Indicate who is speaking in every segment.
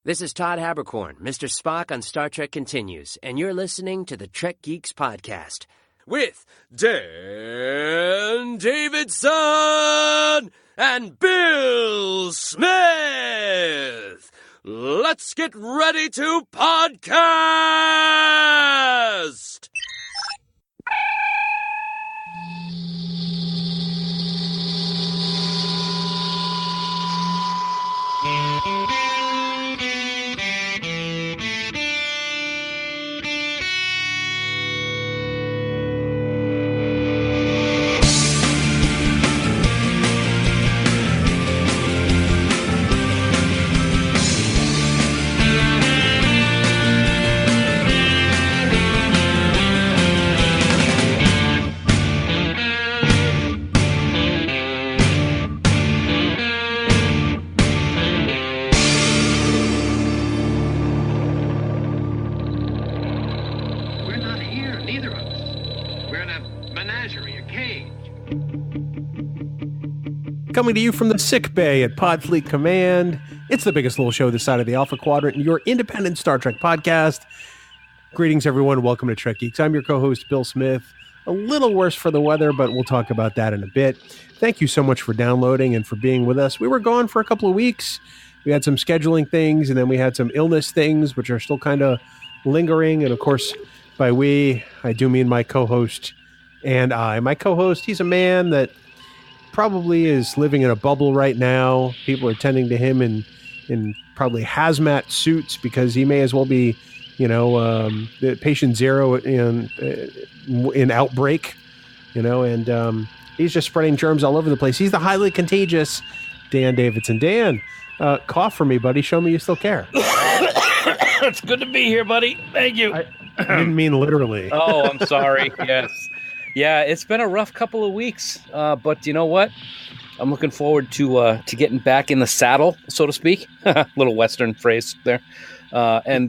Speaker 1: This is Todd Habercorn, Mr. Spock on Star Trek Continues, and you're listening to the Trek Geeks podcast with Dan Davidson and Bill Smith. Let's get ready to podcast!
Speaker 2: Coming to you from the sick bay at Podfleet Command, it's the biggest little show this side of the Alpha Quadrant, your independent Star Trek podcast. Greetings, everyone. Welcome to Trek Geeks. I'm your co-host, Bill Smith. A little worse for the weather, but we'll talk about that in a bit. Thank you so much for downloading and for being with us. We were gone for a couple of weeks. We had some scheduling things, and then we had some illness things, which are still kind of lingering. And, of course, by we, I do mean my co-host and I. My co-host, he's a man that probably is living in a bubble right now. People are tending to him in probably hazmat suits because he may as well be, the patient zero in outbreak, and he's just spreading germs all over the place. He's the highly contagious Dan Davidson. Dan, cough for me, buddy. Show me you still care.
Speaker 3: It's good to be here, buddy. Thank you.
Speaker 2: I didn't mean literally.
Speaker 3: Oh, I'm sorry. Yes. Yeah, it's been a rough couple of weeks, but you know what? I'm looking forward to getting back in the saddle, so to speak. Little Western phrase there, and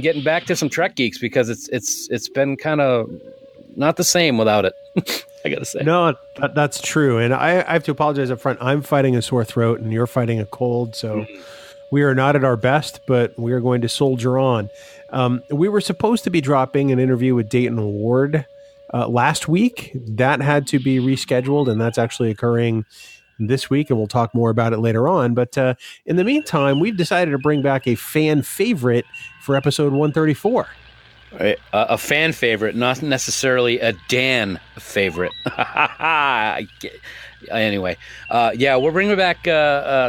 Speaker 3: getting back to some Trek Geeks because it's been kind of not the same without it. I gotta say.
Speaker 2: No, that's true, and I have to apologize up front. I'm fighting a sore throat, and you're fighting a cold, so we are not at our best, but we are going to soldier on. We were supposed to be dropping an interview with Dayton Ward last week. That had to be rescheduled, and that's actually occurring this week, and we'll talk more about it later on. But in the meantime, we've decided to bring back a fan favorite for episode 134.
Speaker 3: A fan favorite, not necessarily a Dan favorite. Anyway, we're bringing back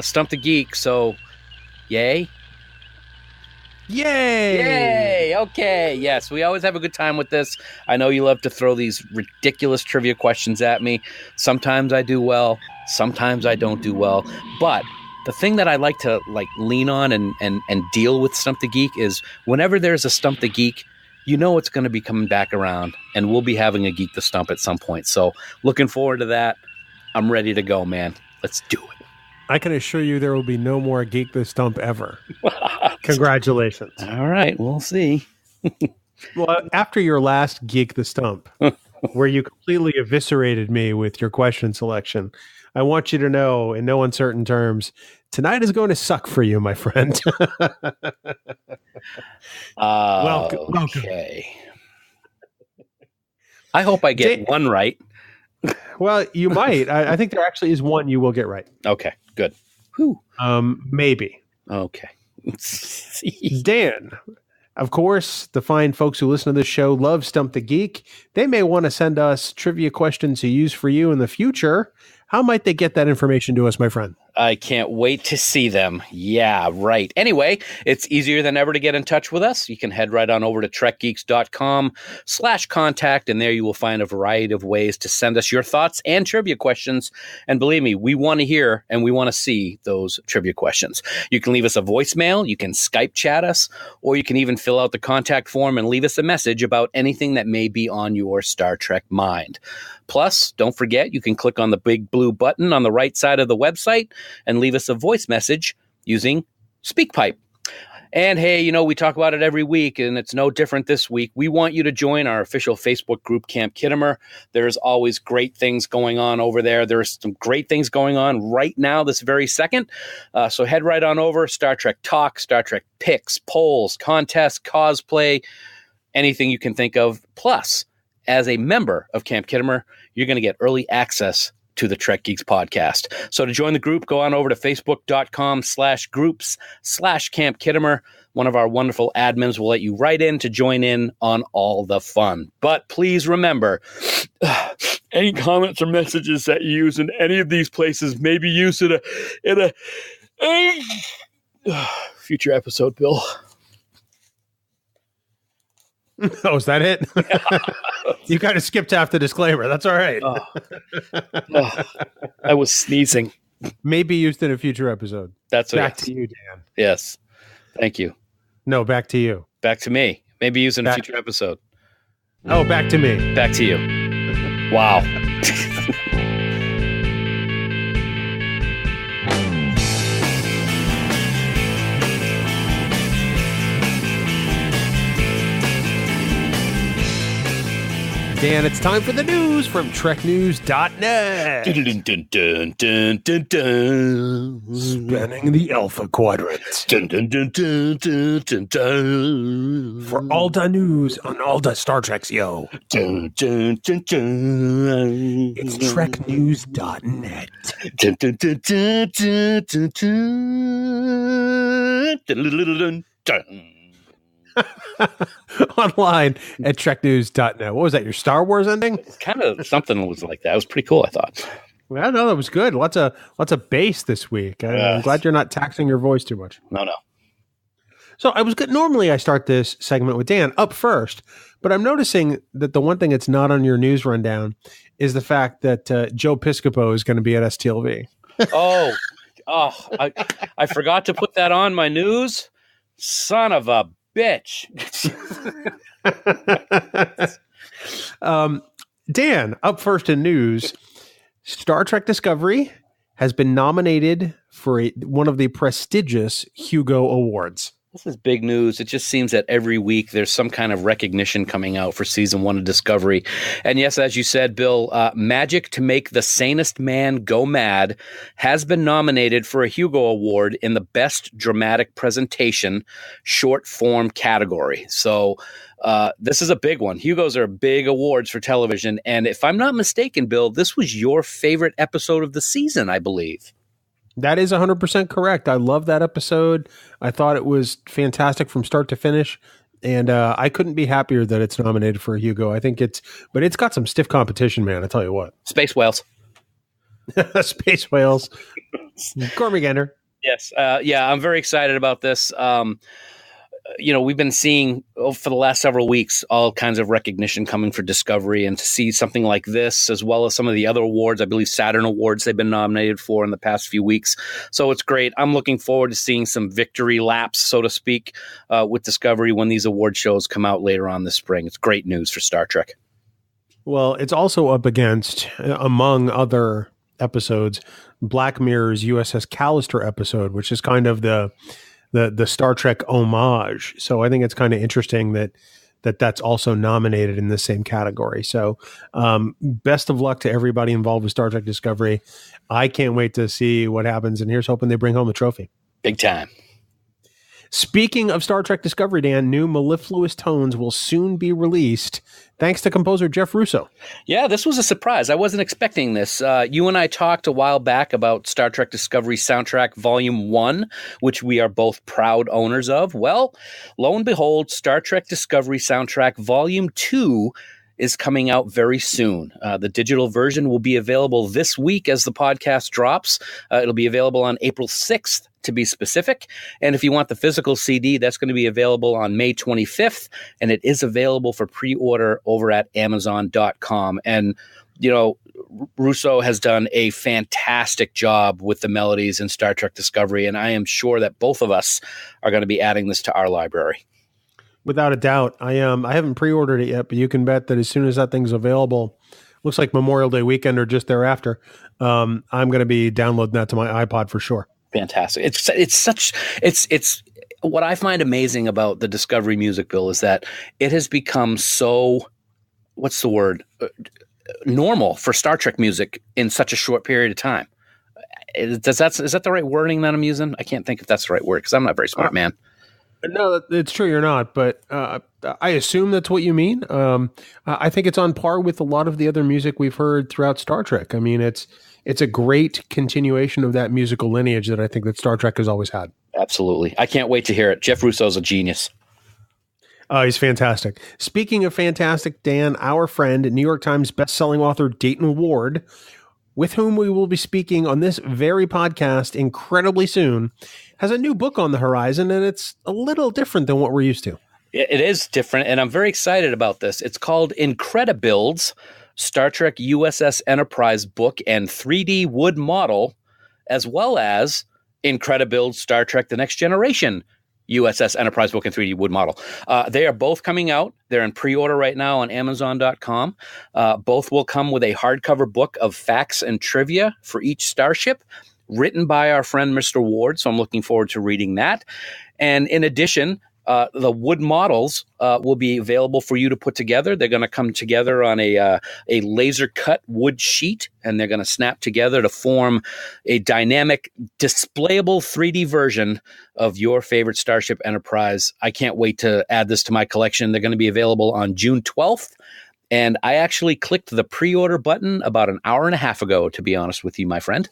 Speaker 3: Stump the Geek, so yay.
Speaker 2: Yay!
Speaker 3: Okay, yes, we always have a good time with this. I know you love to throw these ridiculous trivia questions at me. Sometimes I do well, sometimes I don't do well. But the thing that I like to lean on and deal with Stump the Geek is whenever there's a Stump the Geek, you know it's going to be coming back around, and we'll be having a Geek the Stump at some point. So looking forward to that. I'm ready to go, man. Let's do it.
Speaker 2: I can assure you there will be no more Geek the Stump ever. Congratulations.
Speaker 3: All right, we'll see.
Speaker 2: Well, after your last Geek the Stump, where you completely eviscerated me with your question selection, I want you to know in no uncertain terms, tonight is going to suck for you, my friend. Welcome.
Speaker 3: Okay. I hope I get one right.
Speaker 2: Well, you might. I think there actually is one you will get right.
Speaker 3: Okay, good. Whew.
Speaker 2: Maybe.
Speaker 3: Okay.
Speaker 2: Dan, of course, the fine folks who listen to this show love Stump the Geek. They may want to send us trivia questions to use for you in the future. How might they get that information to us, my friend?
Speaker 3: I can't wait to see them. Yeah, right. Anyway, it's easier than ever to get in touch with us. You can head right on over to trekgeeks.com/contact, and there you will find a variety of ways to send us your thoughts and trivia questions. And believe me, we want to hear and we want to see those trivia questions. You can leave us a voicemail, you can Skype chat us, or you can even fill out the contact form and leave us a message about anything that may be on your Star Trek mind. Plus, don't forget, you can click on the big blue button on the right side of the website and leave us a voice message using SpeakPipe. And hey, we talk about it every week, and it's no different this week. We want you to join our official Facebook group, Camp Kittimer. There's always great things going on over there. There's some great things going on right now, this very second. So head right on over. Star Trek talk, Star Trek picks, polls, contests, cosplay, anything you can think of. Plus, as a member of Camp Kittimer, you're going to get early access to the Trek Geeks podcast. So to join the group, go on over to facebook.com/groups/Camp Kittimer. One of our wonderful admins will let you right in to join in on all the fun. But please remember, any comments or messages that you use in any of these places may be used in a future episode, Bill.
Speaker 2: Oh, is that it? You kind of skipped half the disclaimer. That's all right.
Speaker 3: I was sneezing.
Speaker 2: May be used in a future episode.
Speaker 3: That's
Speaker 2: back to you, Dan.
Speaker 3: Yes. Thank you.
Speaker 2: No, back to you.
Speaker 3: Back to me. Maybe used in a future episode.
Speaker 2: Oh, back to me.
Speaker 3: Back to you. Wow.
Speaker 2: Dan, it's time for the news from TrekNews.net. Spanning the Alpha Quadrant. For all the news on all the Star Treks, yo. It's TrekNews.net. Online at TrekNews.net. What was that? Your Star Wars ending?
Speaker 3: Kind of something was like that. It was pretty cool, I thought.
Speaker 2: Well, no, that was good. Lots of bass this week. I'm glad you're not taxing your voice too much.
Speaker 3: No.
Speaker 2: So I was good. Normally I start this segment with Dan up first, but I'm noticing that the one thing that's not on your news rundown is the fact that Joe Piscopo is going to be at STLV.
Speaker 3: I forgot to put that on my news. Son of a bitch.
Speaker 2: Dan, up first in news, Star Trek Discovery has been nominated for one of the prestigious Hugo Awards.
Speaker 3: This is big news. It just seems that every week there's some kind of recognition coming out for season 1 of Discovery. And yes, as you said, Bill, Magic to Make the Sanest Man Go Mad has been nominated for a Hugo Award in the Best Dramatic Presentation short form category. So this is a big one. Hugos are big awards for television. And if I'm not mistaken, Bill, this was your favorite episode of the season, I believe.
Speaker 2: That is 100% correct. I love that episode. I thought it was fantastic from start to finish. And I couldn't be happier that it's nominated for a Hugo. I think it's got some stiff competition, man. I tell you what.
Speaker 3: Space Whales.
Speaker 2: Space Whales. Cormagander.
Speaker 3: Yes. I'm very excited about this. We've been seeing for the last several weeks all kinds of recognition coming for Discovery, and to see something like this, as well as some of the other awards, I believe Saturn Awards they've been nominated for in the past few weeks. So it's great. I'm looking forward to seeing some victory laps, so to speak, with Discovery when these award shows come out later on this spring. It's great news for Star Trek.
Speaker 2: Well, it's also up against, among other episodes, Black Mirror's USS Callister episode, which is kind of the Star Trek homage. So I think it's kind of interesting that's also nominated in the same category. So best of luck to everybody involved with Star Trek Discovery. I can't wait to see what happens, and here's hoping they bring home the trophy.
Speaker 3: Big time.
Speaker 2: Speaking of Star Trek Discovery, Dan, new mellifluous tones will soon be released thanks to composer Jeff Russo.
Speaker 3: Yeah, this was a surprise. I wasn't expecting this. You and I talked a while back about Star Trek Discovery Soundtrack Volume 1, which we are both proud owners of. Well, lo and behold, Star Trek Discovery Soundtrack Volume 2 is coming out very soon. The digital version will be available this week as the podcast drops. It'll be available on April 6th. To be specific. And if you want the physical CD, that's going to be available on May 25th, and it is available for pre-order over at Amazon.com. And, Russo has done a fantastic job with the melodies in Star Trek Discovery, and I am sure that both of us are going to be adding this to our library.
Speaker 2: Without a doubt. I haven't pre-ordered it yet, but you can bet that as soon as that thing's available, looks like Memorial Day weekend or just thereafter, I'm going to be downloading that to my iPod for sure.
Speaker 3: Fantastic. It's what I find amazing about the Discovery music, Bill, is that it has become so, what's the word, normal for Star Trek music in such a short period of time. Is that the right wording that I'm using? I can't think if that's the right word because I'm not a very smart man.
Speaker 2: No, it's true you're not, but I assume that's what you mean. I think it's on par with a lot of the other music we've heard throughout Star Trek. I mean, it's a great continuation of that musical lineage that I think that Star Trek has always had. Absolutely.
Speaker 3: I can't wait to hear it. Jeff Russo's a genius.
Speaker 2: He's fantastic. Speaking of fantastic, Dan, our friend, New York Times bestselling author Dayton Ward, with whom we will be speaking on this very podcast incredibly soon, has a new book on the horizon, and it's a little different than what we're used to.
Speaker 3: It is different, and I'm very excited about this. It's called Incredibuilds, Star Trek USS Enterprise book and 3D wood model, as well as Incredibuilds Star Trek The Next Generation USS Enterprise book and 3D wood model. They are both coming out. They're in pre-order right now on Amazon.com. Both will come with a hardcover book of facts and trivia for each starship, written by our friend Mr. Ward, so I'm looking forward to reading that. And in addition, the wood models will be available for you to put together. They're going to come together on a laser-cut wood sheet, and they're going to snap together to form a dynamic, displayable 3D version of your favorite Starship Enterprise. I can't wait to add this to my collection. They're going to be available on June 12th, and I actually clicked the pre-order button about an hour and a half ago, to be honest with you, my friend.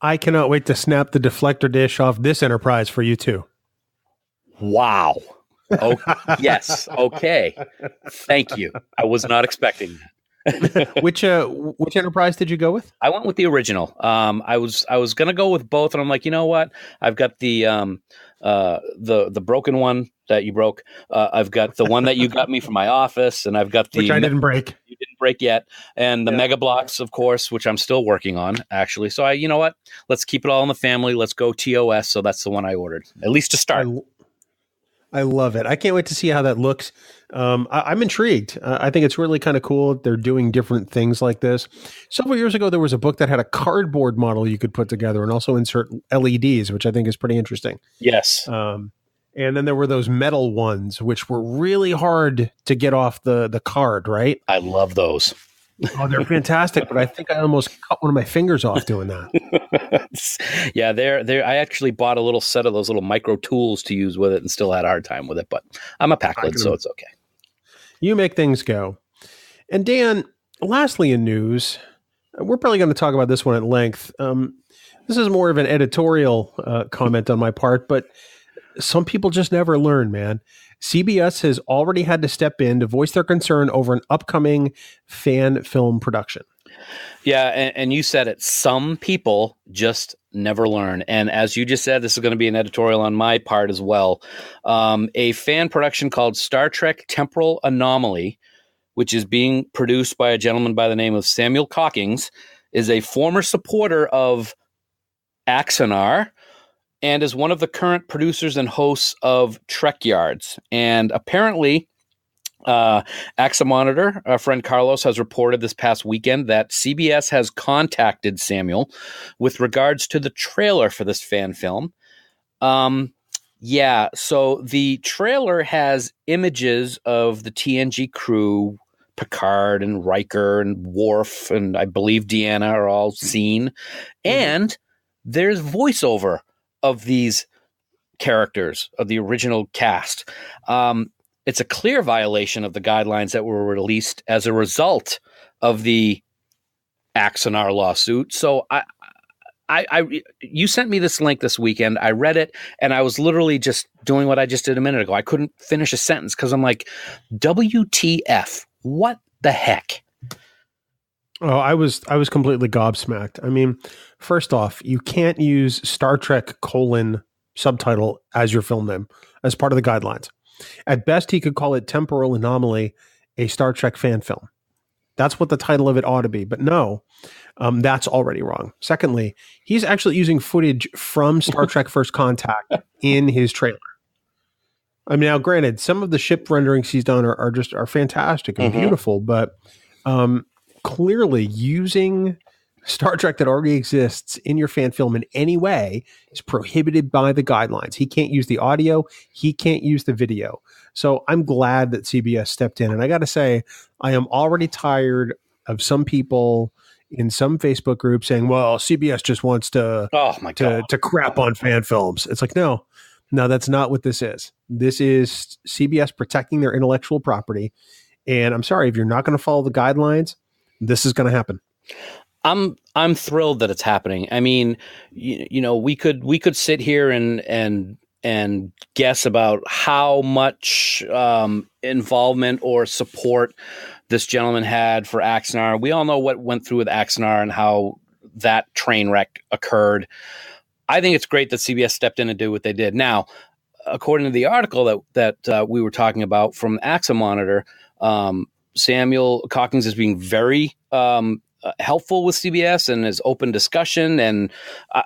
Speaker 2: I cannot wait to snap the deflector dish off this Enterprise for you, too.
Speaker 3: Wow. Oh, yes. Okay. Thank you. I was not expecting that.
Speaker 2: Which Enterprise did you go with?
Speaker 3: I went with the original. I was going to go with both, and I'm like, you know what? I've got the broken one that you broke. I've got the one that you got me from my office, and I've got the
Speaker 2: which I didn't break.
Speaker 3: You didn't break yet, and the Mega Blocks, of course, which I'm still working on, actually. So you know what? Let's keep it all in the family. Let's go TOS. So that's the one I ordered, at least to start.
Speaker 2: I love it. I can't wait to see how that looks. I'm intrigued. I think it's really kind of cool. They're doing different things like this. Several years ago, there was a book that had a cardboard model you could put together and also insert LEDs, which I think is pretty interesting.
Speaker 3: Yes.
Speaker 2: And then there were those metal ones, which were really hard to get off the card, right?
Speaker 3: I love those.
Speaker 2: Oh, they're fantastic, but I think I almost cut one of my fingers off doing that.
Speaker 3: Yeah, I actually bought a little set of those little micro tools to use with it and still had a hard time with it, but I'm a Packlid, so it's okay.
Speaker 2: You make things go. And Dan, lastly in news, we're probably going to talk about this one at length. This is more of an editorial comment on my part, but some people just never learn, man. CBS has already had to step in to voice their concern over an upcoming fan film production.
Speaker 3: Yeah, and you said it. Some people just never learn. And as you just said, this is going to be an editorial on my part as well. A fan production called Star Trek Temporal Anomaly, which is being produced by a gentleman by the name of Samuel Cockings, is a former supporter of Axanar, and is one of the current producers and hosts of Trek Yards. And apparently, Axamonitor, our friend Carlos, has reported this past weekend that CBS has contacted Samuel with regards to the trailer for this fan film. So the trailer has images of the TNG crew, Picard and Riker and Worf, and I believe Deanna are all seen. And there's voiceover of these characters of the original cast. It's a clear violation of the guidelines that were released as a result of the Axanar lawsuit. So you sent me this link this weekend. I read it, and I was literally just doing what I just did a minute ago. I couldn't finish a sentence because I'm like, WTF? What the heck?
Speaker 2: Oh, I was completely gobsmacked. I mean, first off, you can't use Star Trek : subtitle as your film name as part of the guidelines. At best, he could call it Temporal Anomaly, a Star Trek fan film. That's what the title of it ought to be. But no, that's already wrong. Secondly, he's actually using footage from Star Trek First Contact in his trailer. I mean, now granted, some of the ship renderings he's done are fantastic and beautiful, but clearly using Star Trek that already exists in your fan film in any way is prohibited by the guidelines. He can't use the audio. He can't use the video. So I'm glad that CBS stepped in. And I got to say, I am already tired of some people in some Facebook groups saying, well, CBS just wants to crap on fan films. It's like, no, that's not what this is. This is CBS protecting their intellectual property. And I'm sorry, if you're not going to follow the guidelines, this is going to happen.
Speaker 3: I'm thrilled that it's happening. I mean, you know, we could sit here and guess about how much involvement or support this gentleman had for Axanar. We all know what went through with Axanar and how that train wreck occurred. I think it's great that CBS stepped in and did what they did. Now, according to the article that we were talking about from AXA Monitor, Samuel Cockings is being very helpful with CBS and is open discussion. And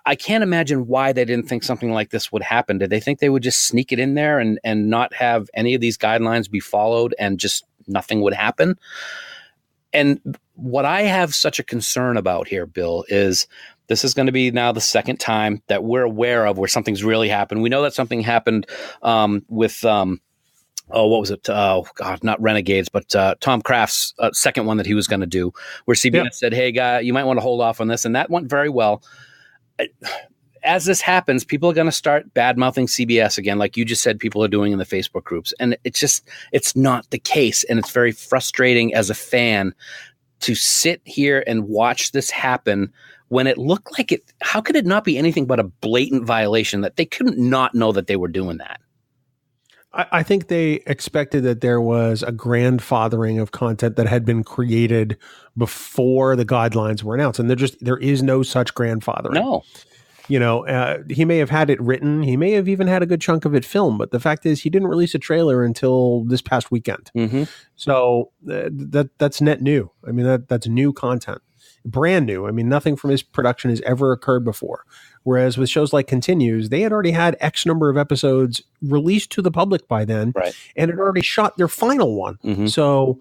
Speaker 3: I can't imagine why they didn't think something like this would happen. Did they think they would just sneak it in there and not have any of these guidelines be followed and just nothing would happen? And what I have such a concern about here, Bill, is this is going to be now the second time that we're aware of where something's really happened. We know that something happened with what was it? Oh, God, not Renegades, but Tom Craft's second one that he was going to do, where CBS said, hey, guy, you might want to hold off on this. And that went very well. As this happens, people are going to start bad-mouthing CBS again, like you just said people are doing in the Facebook groups. And it's not the case. And it's very frustrating as a fan to sit here and watch this happen when it looked like it. How could it not be anything but a blatant violation that they couldn't not know that they were doing that?
Speaker 2: I think they expected that there was a grandfathering of content that had been created before the guidelines were announced. And there is no such grandfathering.
Speaker 3: No.
Speaker 2: You know, he may have had it written. He may have even had a good chunk of it filmed. But the fact is he didn't release a trailer until this past weekend. Mm-hmm. So that's net new. I mean, that's new content. Brand new. I mean, nothing from his production has ever occurred before. Whereas with shows like Continues, they had already had X number of episodes released to the public by then, right, and had already shot their final one. Mm-hmm. So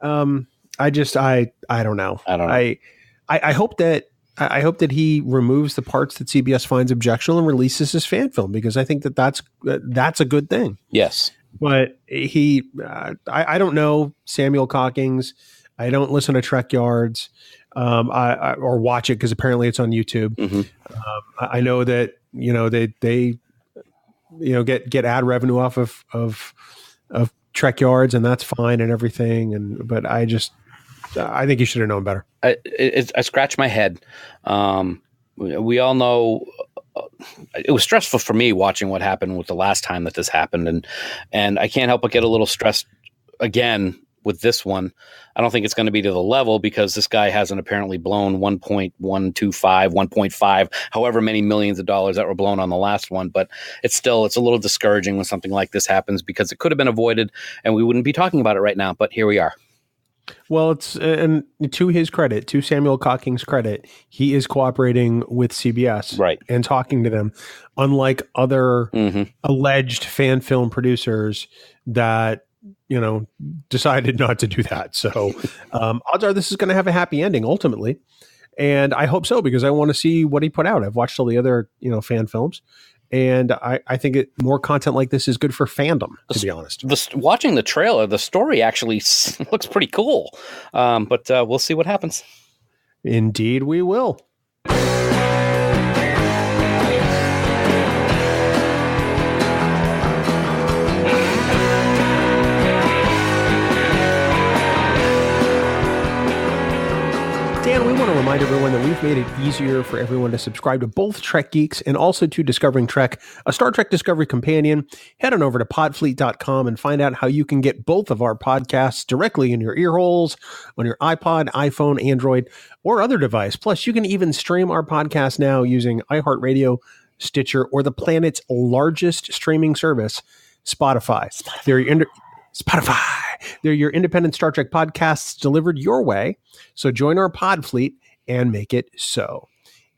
Speaker 2: I don't know. I hope that he removes the parts that CBS finds objectionable and releases his fan film, because I think that's a good thing.
Speaker 3: Yes.
Speaker 2: But I don't know Samuel Cockings. I don't listen to Trek Yards. Or watch it because apparently it's on YouTube. Mm-hmm. I know that they get ad revenue off of Trek Yards, and that's fine and everything. But I think you should have known better.
Speaker 3: I scratch my head. We all know it was stressful for me watching what happened with the last time that this happened, and I can't help but get a little stressed again with this one. I don't think it's going to be to the level, because this guy hasn't apparently blown 1.125, 1.5, however many millions of dollars that were blown on the last one. But it's a little discouraging when something like this happens, because it could have been avoided and we wouldn't be talking about it right now. But here we are.
Speaker 2: Well, and to his credit, to Samuel Cocking's credit, he is cooperating with CBS,
Speaker 3: right, and
Speaker 2: talking to them, unlike other alleged fan film producers that decided not to do that. So odds are this is going to have a happy ending ultimately. And I hope so, because I want to see what he put out. I've watched all the other, fan films, and I think more content like this is good for fandom, to be honest.
Speaker 3: Watching the trailer, the story actually looks pretty cool. But we'll see what happens.
Speaker 2: Indeed, we will. Dan, we want to remind everyone that we've made it easier for everyone to subscribe to both Trek Geeks and also to Discovering Trek, a Star Trek Discovery companion. Head on over to podfleet.com and find out how you can get both of our podcasts directly in your ear holes, on your iPod, iPhone, Android, or other device. Plus, you can even stream our podcast now using iHeartRadio, Stitcher, or the planet's largest streaming service, Spotify. They're your independent Star Trek podcasts delivered your way. So join our pod fleet and make it so.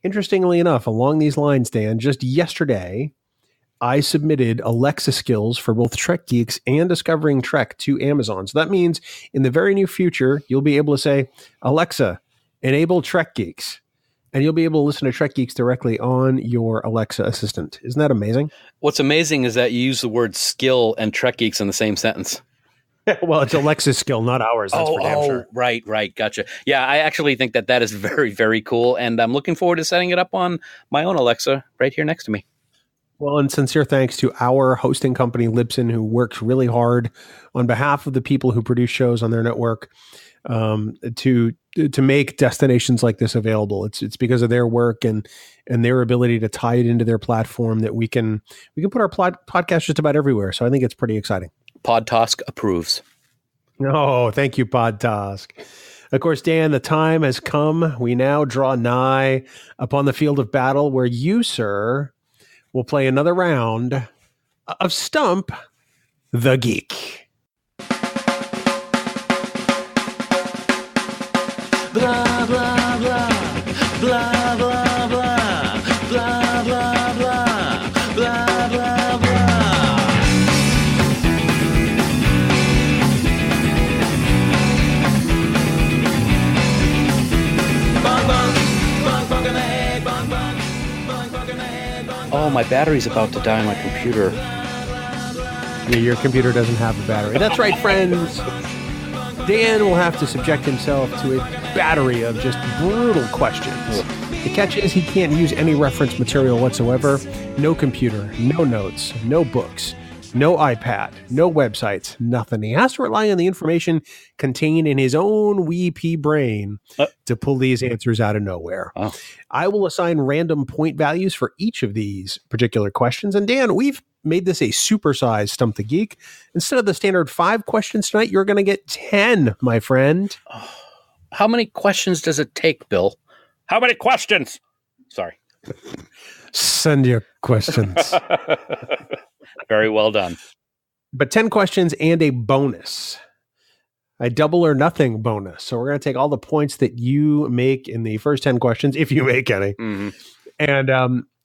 Speaker 2: Interestingly enough, along these lines, Dan, just yesterday, I submitted Alexa skills for both Trek Geeks and Discovering Trek to Amazon. So that means in the very near future, you'll be able to say, Alexa, enable Trek Geeks. and you'll be able to listen to Trek Geeks directly on your Alexa assistant. Isn't that amazing?
Speaker 3: What's amazing is that you use the word skill and Trek Geeks in the same sentence.
Speaker 2: Well, it's Alexa's skill, not ours. That's for damn sure.
Speaker 3: Right. Gotcha. Yeah, I actually think that is very, very cool. And I'm looking forward to setting it up on my own Alexa right here next to me.
Speaker 2: Well, and sincere thanks to our hosting company, Libsyn, who works really hard on behalf of the people who produce shows on their network to make destinations like this available. It's because of their work and their ability to tie it into their platform that we can put our podcast just about everywhere. So I think it's pretty exciting.
Speaker 3: Podtask approves.
Speaker 2: Oh, thank you, Podtask. Of course, Dan, the time has come. We now draw nigh upon the field of battle where you, sir, will play another round of Stump the Geek.
Speaker 4: Blah, blah, blah, blah, blah, blah, blah, blah, blah, blah, blah, blah.
Speaker 3: Oh, my battery's about to die on my computer.
Speaker 2: Yeah, your computer doesn't have a battery. That's right, friends. Dan will have to subject himself to a battery of just brutal questions. The catch is he can't use any reference material whatsoever. No computer, no notes, no books, no iPad, no websites, nothing. He has to rely on the information contained in his own wee pea brain to pull these answers out of nowhere.
Speaker 3: Oh.
Speaker 2: I will assign random point values for each of these particular questions. And Dan, we've made this a supersized Stump the Geek. Instead of the standard 5 questions tonight, you're going to get 10, my friend.
Speaker 3: How many questions does it take, Bill? How many questions? Sorry.
Speaker 2: Send your questions.
Speaker 3: Very well done.
Speaker 2: But 10 questions and a bonus. A double or nothing bonus. So we're going to take all the points that you make in the first 10 questions, if you make any.
Speaker 3: Mm-hmm.
Speaker 2: And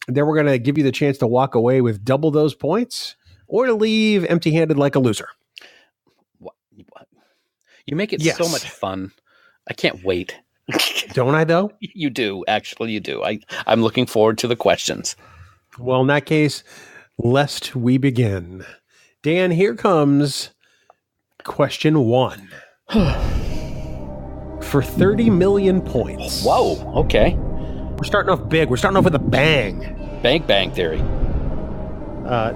Speaker 2: then we're going to give you the chance to walk away with double those points or to leave empty-handed like a loser.
Speaker 3: What? You make it
Speaker 2: Yes.
Speaker 3: so much fun. I can't wait.
Speaker 2: Don't I, though?
Speaker 3: You do. Actually, you do. I'm looking forward to the questions.
Speaker 2: Well, in that case, lest we begin. Dan, here comes question 1. For 30 million points.
Speaker 3: Whoa. Okay.
Speaker 2: We're starting off big. We're starting off with a bang.
Speaker 3: Bang Theory.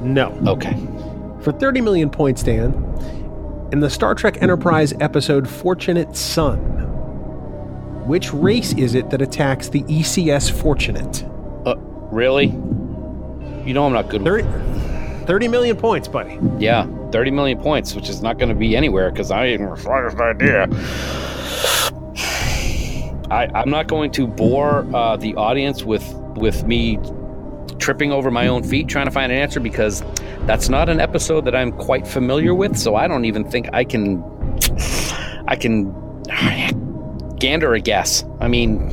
Speaker 2: No.
Speaker 3: Okay.
Speaker 2: For 30 million points, Dan, in the Star Trek Enterprise episode Fortunate Son, which race is it that attacks the ECS Fortunate?
Speaker 3: Really? You know I'm not good with
Speaker 2: 30 million points, buddy.
Speaker 3: Yeah, 30 million points, which is not going to be anywhere because I ain't the slightest idea. I'm not going to bore the audience with me tripping over my own feet trying to find an answer because that's not an episode that I'm quite familiar with, so I don't even think I can gander a guess. I mean,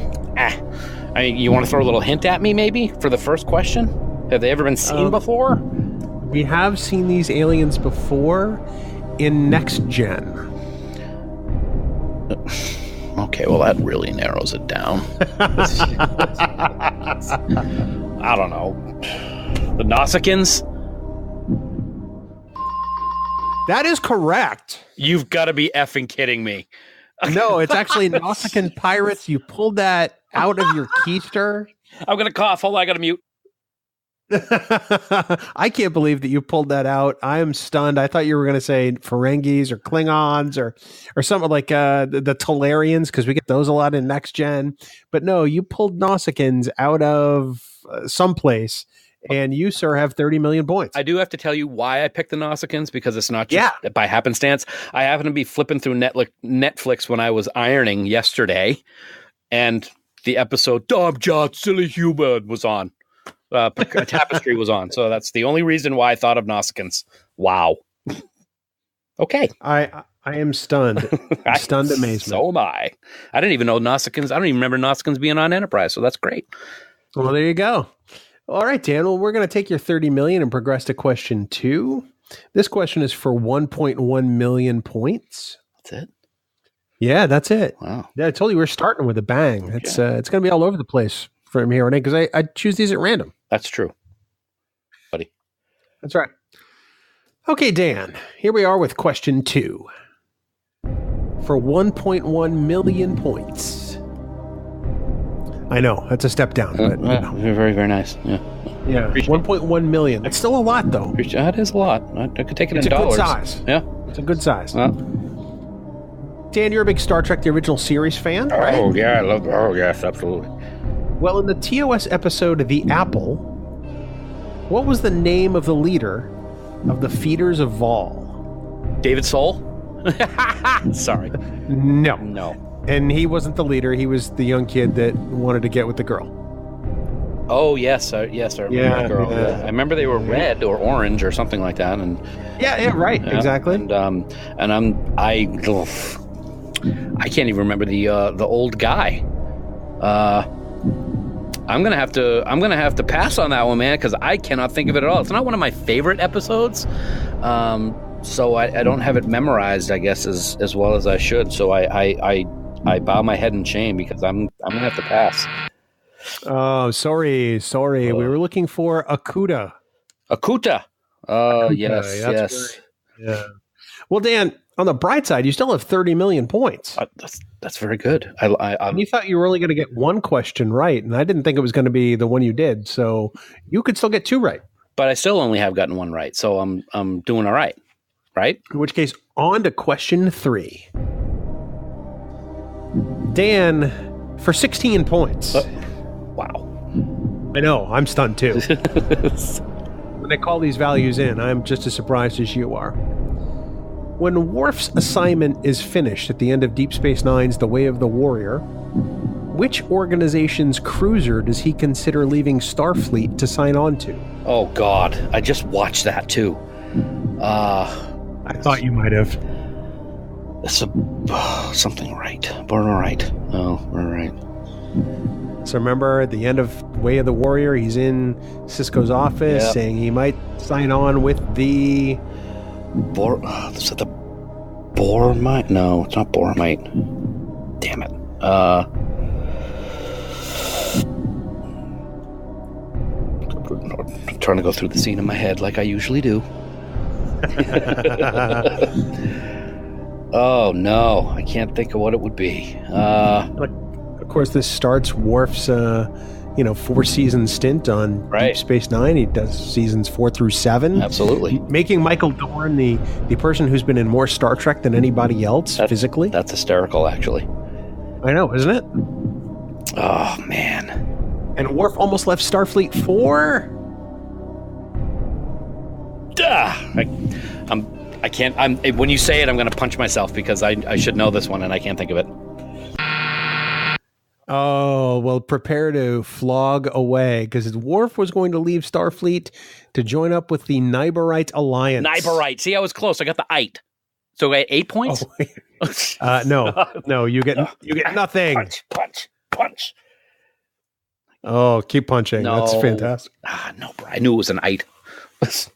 Speaker 3: you want to throw a little hint at me maybe for the first question? Have they ever been seen before?
Speaker 2: We have seen these aliens before in Next Gen.
Speaker 3: Okay, well, that really narrows it down. I don't know. The Nausicaans?
Speaker 2: That is correct.
Speaker 3: You've got to be effing kidding me.
Speaker 2: No, it's actually Nausicaan pirates. You pulled that out of your keister.
Speaker 3: I'm going to cough. Hold on, I got to mute.
Speaker 2: I can't believe that you pulled that out. I am stunned. I thought you were going to say Ferengis or Klingons or something like the Talarians, because we get those a lot in Next Gen. But no, you pulled Nausicaans out of someplace, and you, sir, have 30 million points.
Speaker 3: I do have to tell you why I picked the Nausicaans, because it's not just by happenstance. I happened to be flipping through Netflix when I was ironing yesterday, and the episode Dom John Silly Human was on. Tapestry was on, so that's the only reason why I thought of Nausicaans. Wow. Okay.
Speaker 2: I am stunned. Stunned amazement.
Speaker 3: So am I. I didn't even know Nausicaans. I don't even remember Nausicaans being on Enterprise, so that's great.
Speaker 2: Well, there you go. All right, Dan. Well, we're going to take your 30 million and progress to question 2. This question is for 1.1 million points.
Speaker 3: That's it.
Speaker 2: Yeah, that's it.
Speaker 3: Wow.
Speaker 2: Yeah, I told you we're starting with a bang. It's going to be all over the place from here on in because I choose these at random.
Speaker 3: That's true, buddy.
Speaker 2: That's right. Okay, Dan, here we are with question 2 for 1.1 million points. I know, that's a step down, but
Speaker 3: very, very nice. Yeah.
Speaker 2: 1.1 million. That's still a lot, though.
Speaker 3: That is a lot. I could take it
Speaker 2: It's
Speaker 3: in
Speaker 2: a
Speaker 3: dollars.
Speaker 2: good size.
Speaker 3: Yeah.
Speaker 2: It's a good size.
Speaker 3: Well,
Speaker 2: Dan, you're a big Star Trek, the original series fan, right?
Speaker 3: Oh, yeah. Yes, absolutely.
Speaker 2: Well, in the TOS episode, The Apple, what was the name of the leader of the Feeders of Vol?
Speaker 3: David Soul? Sorry.
Speaker 2: No. And he wasn't the leader. He was the young kid that wanted to get with the girl.
Speaker 3: Oh, yes. I remember that girl.
Speaker 2: Yeah.
Speaker 3: I remember they were red or orange or something like that. And
Speaker 2: right. Exactly.
Speaker 3: And I can't even remember the old guy. I'm gonna have to pass on that one, man, because I cannot think of it at all. It's not one of my favorite episodes, so I don't have it memorized, I guess, as well as I should. So I bow my head in shame because I'm gonna have to pass.
Speaker 2: Oh, sorry. We were looking for Akuta.
Speaker 3: Akuta. Oh,
Speaker 2: Akuta,
Speaker 3: yes.
Speaker 2: right. Yeah. Well, Dan, on the bright side, you still have 30 million points.
Speaker 3: That's very good.
Speaker 2: And you thought you were only going to get one question right, and I didn't think it was going to be the one you did. So you could still get 2 right.
Speaker 3: But I still only have gotten 1 right, so I'm doing all right. Right?
Speaker 2: In which case, on to question 3. Dan, for 16 points.
Speaker 3: Wow.
Speaker 2: I know, I'm stunned too. When they call these values in, I'm just as surprised as you are. When Worf's assignment is finished at the end of Deep Space Nine's The Way of the Warrior, which organization's cruiser does he consider leaving Starfleet to sign on to?
Speaker 3: Oh, God. I just watched that, too.
Speaker 2: I thought you might have.
Speaker 3: It's something right. Born right. Oh, we're right.
Speaker 2: So remember, at the end of Way of the Warrior, he's in Sisko's office saying he might sign on with the...
Speaker 3: Is it the Bormite? No, it's not Bormite. Damn it. I'm trying to go through the scene in my head like I usually do. Oh, no. I can't think of what it would be.
Speaker 2: Of course, this starts Worf's 4-season stint on Deep Space Nine. He does seasons 4 through 7.
Speaker 3: Absolutely.
Speaker 2: Making Michael Dorn the person who's been in more Star Trek than anybody else physically.
Speaker 3: That's hysterical, actually. I
Speaker 2: know, isn't it?
Speaker 3: Oh, man.
Speaker 2: And Worf almost left Starfleet for...
Speaker 3: I can't... when you say it, I'm going to punch myself because I should know this one and I can't think of it.
Speaker 2: Oh, well, prepare to flog away, because Worf was going to leave Starfleet to join up with the Nyberite Alliance.
Speaker 3: Nyberite. See, I was close. I got the 8. So I got 8 points?
Speaker 2: Oh, no, you get nothing.
Speaker 3: Punch.
Speaker 2: Oh, keep punching.
Speaker 3: No.
Speaker 2: That's fantastic.
Speaker 3: No, bro. I knew it was an 8.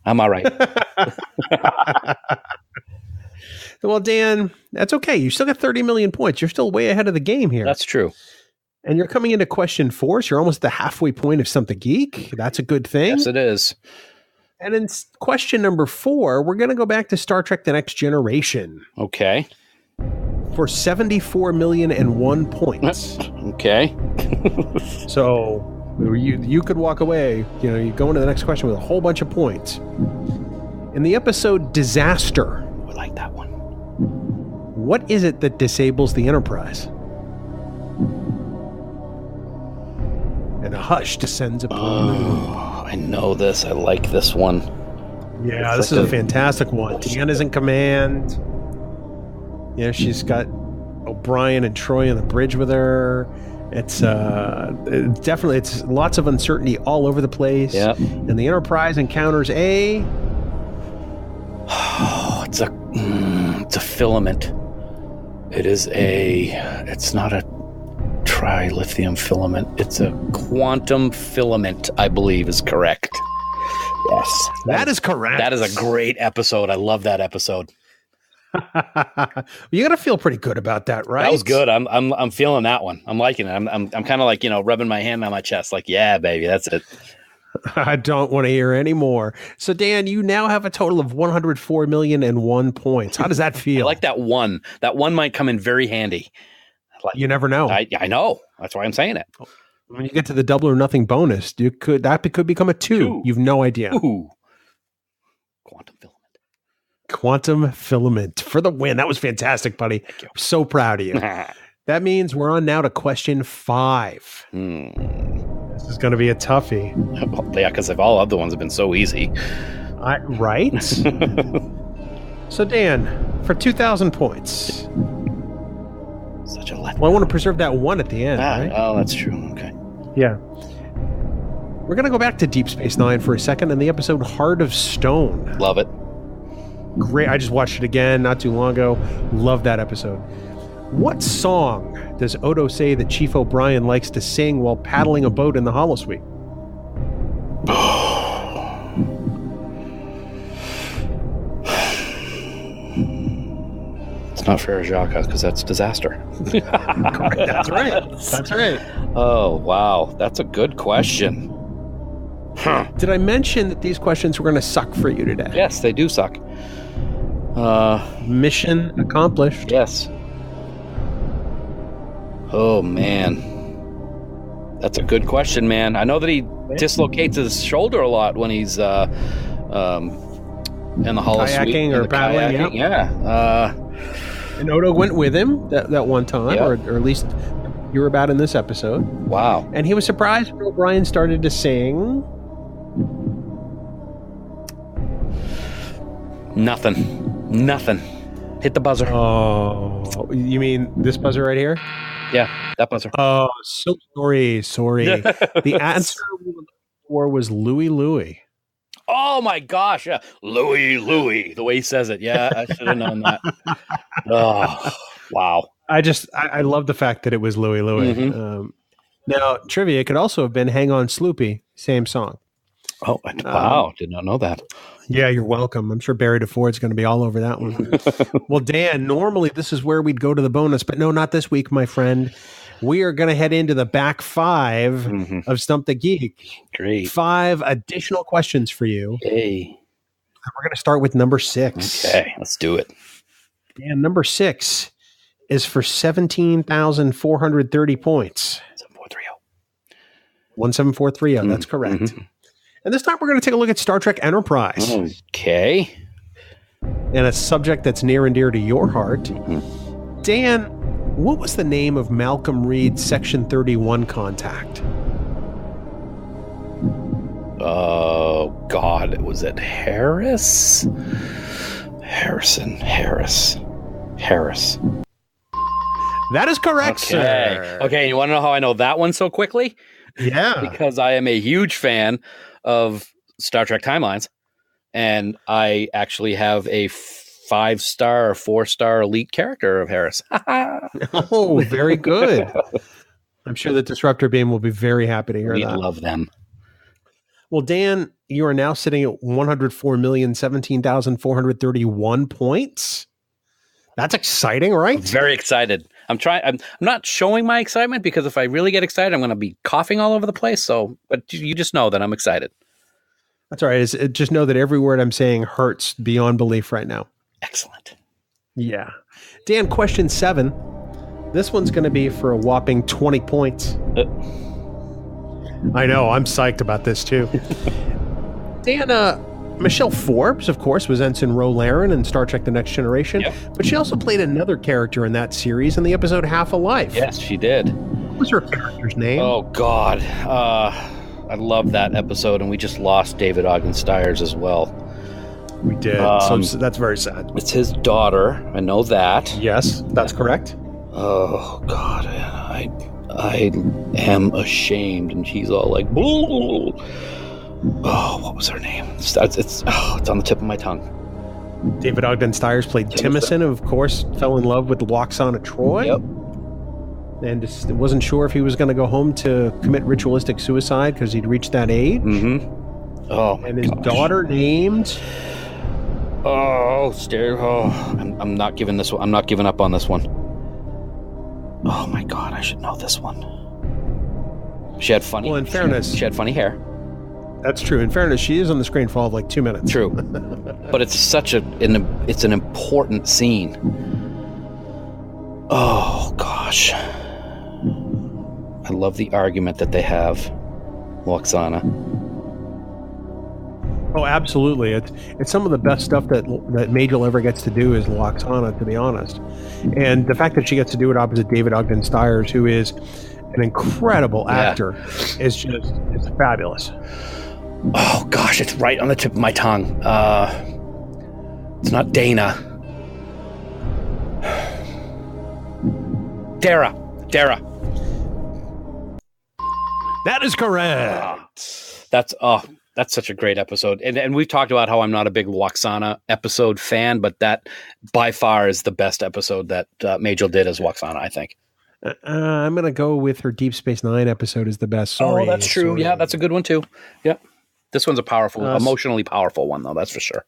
Speaker 3: I'm all right.
Speaker 2: Well, Dan, that's okay. You still got 30 million points. You're still way ahead of the game here.
Speaker 3: That's true.
Speaker 2: And you're coming into question 4, so you're almost at the halfway point of Stump the Geek. That's a good thing.
Speaker 3: Yes, it is.
Speaker 2: And in question number 4, we're going to go back to Star Trek The Next Generation.
Speaker 3: Okay.
Speaker 2: For 74,001 points.
Speaker 3: Okay.
Speaker 2: So you could walk away, you go into the next question with a whole bunch of points. In the episode Disaster.
Speaker 3: I like that one.
Speaker 2: What is it that disables the Enterprise? And a hush descends upon the room.
Speaker 3: I know this. I like this one.
Speaker 2: Yeah, this is a fantastic one. Deanna's in command. Yeah, she's got O'Brien and Troy on the bridge with her. It's lots of uncertainty all over the place.
Speaker 3: Yeah.
Speaker 2: And the Enterprise encounters a...
Speaker 3: Oh, it's a filament. It's not a trilithium filament. It's a quantum filament, I believe is correct. Yes.
Speaker 2: That is correct.
Speaker 3: That is a great episode. I love that episode.
Speaker 2: You got to feel pretty good about that, right?
Speaker 3: That was good. I'm feeling that one. I'm liking it. I'm kind of like, rubbing my hand on my chest, like, yeah, baby, that's it.
Speaker 2: I don't want to hear any more. So, Dan, you now have a total of 104,000,001 points. How does that feel?
Speaker 3: I like that one. That one might come in very handy.
Speaker 2: You never know.
Speaker 3: I know. That's why I'm saying it.
Speaker 2: When you get to the double or nothing bonus, that could become a 2. You've no idea.
Speaker 3: Ooh.
Speaker 2: Quantum filament for the win. That was fantastic, buddy. I'm so proud of you. That means we're on now to question 5. This is going to be a toughie.
Speaker 3: Yeah, because all other ones have been so easy.
Speaker 2: Right? So, Dan, for 2,000 points.
Speaker 3: Such a letdown.
Speaker 2: Well, I want to preserve that 1 at the end, right?
Speaker 3: Oh, that's true. Okay.
Speaker 2: Yeah. We're going to go back to Deep Space Nine for a second and the episode Heart of Stone.
Speaker 3: Love it.
Speaker 2: Great. I just watched it again not too long ago. Love that episode. What song does Odo say that Chief O'Brien likes to sing while paddling a boat in the holosuite? It's
Speaker 3: not Farajaka because that's disaster.
Speaker 2: That's right. That's right.
Speaker 3: Oh, wow. That's a good question. Huh.
Speaker 2: Did I mention that these questions were going to suck for you today?
Speaker 3: Yes, they do suck.
Speaker 2: Mission accomplished.
Speaker 3: Yes. Oh, man. That's a good question, man. I know that he dislocates his shoulder a lot when he's in the holosuite.
Speaker 2: Kayaking or paddling.
Speaker 3: Kayaking. Yeah.
Speaker 2: And Odo went with him that one time, or at least you were about in this episode.
Speaker 3: Wow.
Speaker 2: And he was surprised when O'Brien started to sing.
Speaker 3: Nothing. Hit the buzzer.
Speaker 2: Oh, you mean this buzzer right here?
Speaker 3: Yeah, that buzzer.
Speaker 2: Oh, so sorry. The answer was Louie Louie.
Speaker 3: Oh my gosh, Louie, the way he says it. Yeah, I should have known that. Oh, wow.
Speaker 2: I love the fact that it was Louie Louie.
Speaker 3: Mm-hmm.
Speaker 2: Now, trivia, it could also have been Hang On Sloopy, same song.
Speaker 3: Oh, wow. Did not know that.
Speaker 2: Yeah, you're welcome. I'm sure Barry DeFord's going to be all over that one. Well, Dan, normally this is where we'd go to the bonus, but no, not this week, my friend. We are going to head into the back 5 of Stump the Geek.
Speaker 3: Great.
Speaker 2: 5 additional questions for you.
Speaker 3: Hey.
Speaker 2: We're going to start with number 6.
Speaker 3: Okay, let's do it.
Speaker 2: And number 6 is for 17,430 points. 17430. That's correct. Mm-hmm. And this time we're going to take a look at Star Trek Enterprise.
Speaker 3: Okay.
Speaker 2: And a subject that's near and dear to your heart. Dan, what was the name of Malcolm Reed's Section 31 contact?
Speaker 3: Oh, God. Was it Harris? Harris.
Speaker 2: That is correct, sir.
Speaker 3: Okay, you want to know how I know that one so quickly?
Speaker 2: Yeah.
Speaker 3: Because I am a huge fan of Star Trek Timelines, and I actually have a 5-star or 4-star elite character of Harris.
Speaker 2: Oh, very good. I'm sure the Disruptor Beam will be very happy to hear that.
Speaker 3: We love them.
Speaker 2: Well, Dan, you are now sitting at 104,017,431 points. That's exciting, right?
Speaker 3: I'm very excited. I'm not showing my excitement because if I really get excited, I'm going to be coughing all over the place. So, but you just know that I'm excited.
Speaker 2: That's all right. Just know that every word I'm saying hurts beyond belief right now.
Speaker 3: Excellent.
Speaker 2: Yeah. Dan, question 7. This one's going to be for a whopping 20 points. I know. I'm psyched about this too. Dan, Michelle Forbes, of course, was Ensign Ro Laren in Star Trek The Next Generation, but she also played another character in that series in the episode Half a Life.
Speaker 3: Yes, she did.
Speaker 2: What was her character's name?
Speaker 3: Oh, God. I love that episode, and we just lost David Ogden Stiers as well.
Speaker 2: We did. So that's very sad.
Speaker 3: It's his daughter. I know that.
Speaker 2: Yes, that's correct.
Speaker 3: Oh, God. I am ashamed, and she's all like, "Boo." Oh, what was her name? It's on the tip of my tongue.
Speaker 2: David Ogden Stiers played Timothy, of course, fell in love with Loxana Troi.
Speaker 3: Yep.
Speaker 2: And just wasn't sure if he was going to go home to commit ritualistic suicide because he'd reached that age.
Speaker 3: Mm-hmm. Oh, my
Speaker 2: And his
Speaker 3: gosh.
Speaker 2: daughter named...
Speaker 3: I'm not giving this one. I'm not giving up on this one. Oh my God, I should know this one. She had funny.
Speaker 2: Well, in fairness,
Speaker 3: she had funny hair.
Speaker 2: That's true. In fairness, she is on the screen for all of like 2 minutes.
Speaker 3: True, but it's such it's an important scene. Oh gosh, I love the argument that they have, Loxana.
Speaker 2: Oh, absolutely. It's some of the best stuff that Majel ever gets to do is Loxana, to be honest. And the fact that she gets to do it opposite David Ogden Stiers, who is an incredible actor, it's fabulous.
Speaker 3: Oh gosh, it's right on the tip of my tongue. It's not Dana. Dara.
Speaker 2: That is correct.
Speaker 3: That's such a great episode. And we've talked about how I'm not a big Loxana episode fan, but that by far is the best episode that Majel did as Loxana, I think.
Speaker 2: I'm going to go with her Deep Space Nine episode is the best. Sorry.
Speaker 3: Oh, that's true.
Speaker 2: Sorry.
Speaker 3: Yeah, that's a good one too. Yeah. This one's a powerful, emotionally powerful one, though. That's for sure.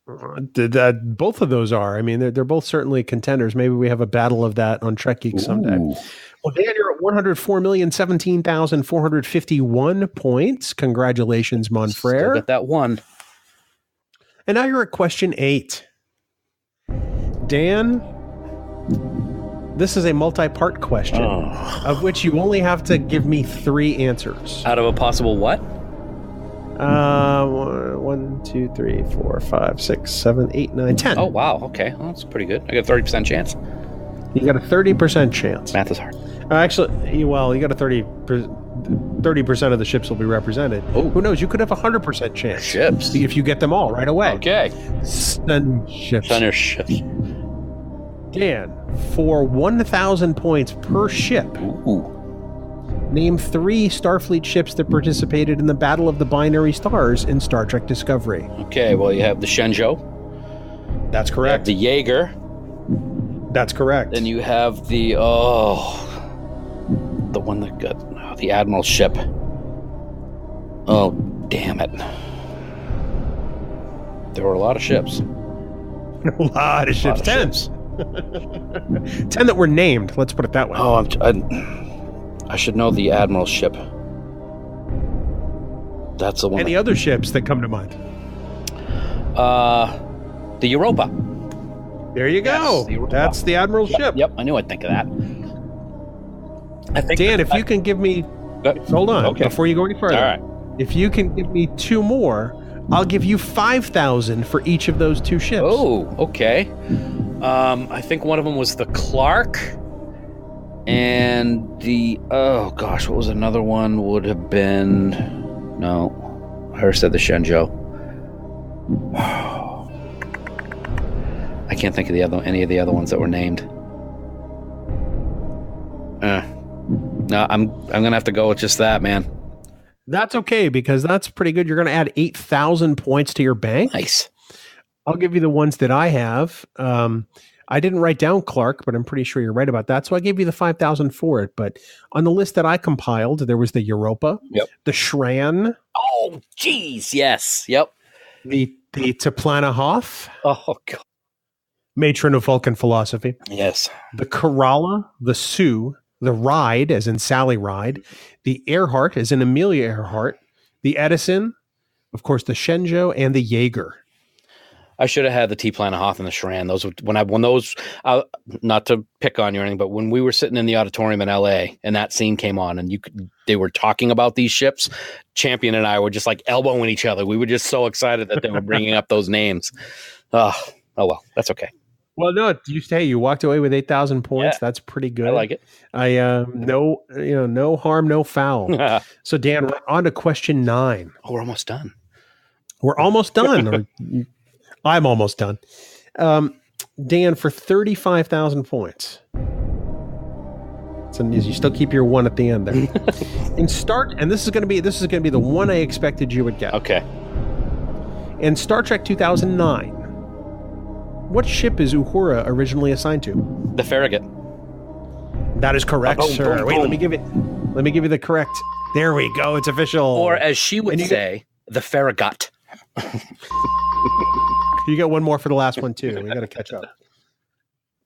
Speaker 2: Both of those are. I mean, they're both certainly contenders. Maybe we have a battle of that on Trek Geeks someday. Well, Dan, you're at 104,017,451 points. Congratulations, Monfrere.
Speaker 3: Still got that one.
Speaker 2: And now you're at question 8. Dan, this is a multi-part question, of which you only have to give me 3 answers.
Speaker 3: Out of a possible what?
Speaker 2: 1, 2, 3, 4, 5, 6, 7, 8, 9, 10.
Speaker 3: Oh, wow. Okay. Well, that's pretty good. I got a 30% chance.
Speaker 2: You got a 30% chance.
Speaker 3: Math is hard.
Speaker 2: Actually, well, you got a 30% of the ships will be represented.
Speaker 3: Ooh.
Speaker 2: Who knows? You could have a 100% chance.
Speaker 3: Ships.
Speaker 2: If you get them all right away.
Speaker 3: Okay.
Speaker 2: Sun ships.
Speaker 3: Thunder ships.
Speaker 2: Dan, for 1,000 points per ship, name 3 Starfleet ships that participated in the Battle of the Binary Stars in Star Trek Discovery.
Speaker 3: Okay, well, you have the Shenzhou.
Speaker 2: That's correct.
Speaker 3: The Jaeger.
Speaker 2: That's correct.
Speaker 3: Then you have the one that got the Admiral ship. Oh, damn it. There were a lot of ships.
Speaker 2: A lot of ships. 10. 10 that were named. Let's put it that way.
Speaker 3: Oh, I should know the Admiral ship. That's the one.
Speaker 2: Any other ships that come to mind?
Speaker 3: The Europa.
Speaker 2: There you go.
Speaker 3: Yes,
Speaker 2: that's the Admiral ship.
Speaker 3: Yep, I knew I'd think of that. I think
Speaker 2: Dan, if you can give me... hold on, before you go any further.
Speaker 3: All right.
Speaker 2: If you can give me 2 more, I'll give you 5,000 for each of those 2 ships.
Speaker 3: Oh, okay. I think one of them was the Clark. And the... oh, gosh, what was another one? Would have been... no. I already said the Shenzhou. I can't think of any of the other ones that were named. No, I'm gonna have to go with just that, man.
Speaker 2: That's okay, because that's pretty good. You're gonna add 8,000 points to your bank.
Speaker 3: Nice.
Speaker 2: I'll give you the ones that I have. I didn't write down Clark, but I'm pretty sure you're right about that. So I gave you the 5,000 for it. But on the list that I compiled, there was the Europa, the Shran.
Speaker 3: Oh, geez, yes, yep.
Speaker 2: The Toplanahoff.
Speaker 3: Oh, God.
Speaker 2: Matron of Vulcan philosophy.
Speaker 3: Yes.
Speaker 2: The Kerala, the Sioux, the Ride, as in Sally Ride, the Earhart, as in Amelia Earhart, the Edison, of course, the Shenzhou, and the Jaeger.
Speaker 3: I should have had the Toplanahoff and the Shran. Those when those not to pick on you or anything, but when we were sitting in the auditorium in L.A. and that scene came on and they were talking about these ships, Champion and I were just like elbowing each other. We were just so excited that they were bringing up those names. Oh well, that's okay.
Speaker 2: Well, no, you walked away with 8,000 points.
Speaker 3: Yeah,
Speaker 2: that's pretty good.
Speaker 3: I like it.
Speaker 2: No harm, no foul. So Dan, we're on to question 9.
Speaker 3: Oh, we're almost done.
Speaker 2: We're almost done. I'm almost done. Dan, for 35,000 points. So you still keep your 1 at the end there. And this is going to be the one I expected you would get.
Speaker 3: Okay.
Speaker 2: In Star Trek 2009, what ship is Uhura originally assigned to?
Speaker 3: The Farragut.
Speaker 2: That is correct, sir. Wait, let me give you the correct. There we go. It's official.
Speaker 3: Or as she would say, the Farragut.
Speaker 2: You get one more for the last one, too. We got to catch up.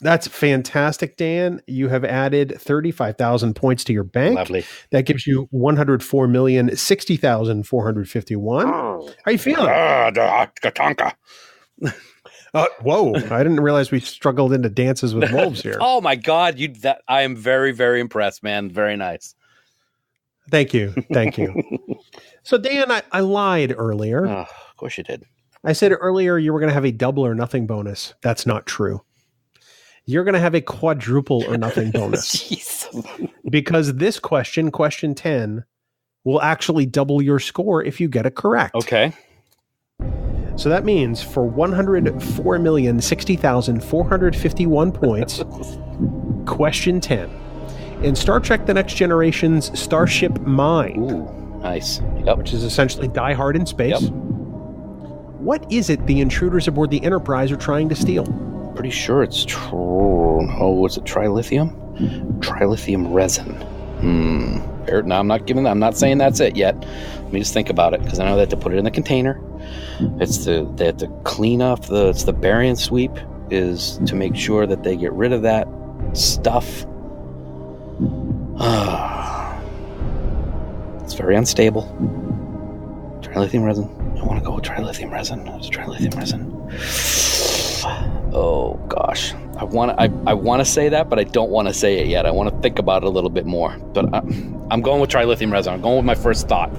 Speaker 2: That's fantastic, Dan. You have added 35,000 points to your bank.
Speaker 3: Lovely.
Speaker 2: That gives you 104,060,451. How you feeling?
Speaker 3: Katanka.
Speaker 2: Whoa. I didn't realize we struggled into dances with wolves here.
Speaker 3: Oh, my God. I am very, very impressed, man. Very nice.
Speaker 2: Thank you. Thank you. So, Dan, I lied earlier.
Speaker 3: Oh, of course you did.
Speaker 2: I said earlier you were going to have a double or nothing bonus. That's not true. You're going to have a quadruple or nothing bonus. Because this question 10, will actually double your score if you get it correct.
Speaker 3: Okay.
Speaker 2: So that means for 104,060,451 points, question 10. In Star Trek The Next Generation's Starship Mine,
Speaker 3: Ooh, nice. Yep.
Speaker 2: which is essentially Die Hard in space, what is it the intruders aboard the Enterprise are trying to steal?
Speaker 3: Pretty sure it's was it trilithium? Trilithium resin. No, I'm not saying that's it yet. Let me just think about it, because I know they have to put it in the container. They have to clean up it's the barium sweep is to make sure that they get rid of that stuff. It's very unstable. Trilithium resin. I want to go with trilithium resin. It's trilithium resin. Oh gosh, I want to say that, but I don't want to say it yet. I want to think about it a little bit more. But I'm going with trilithium resin. I'm going with my first thought.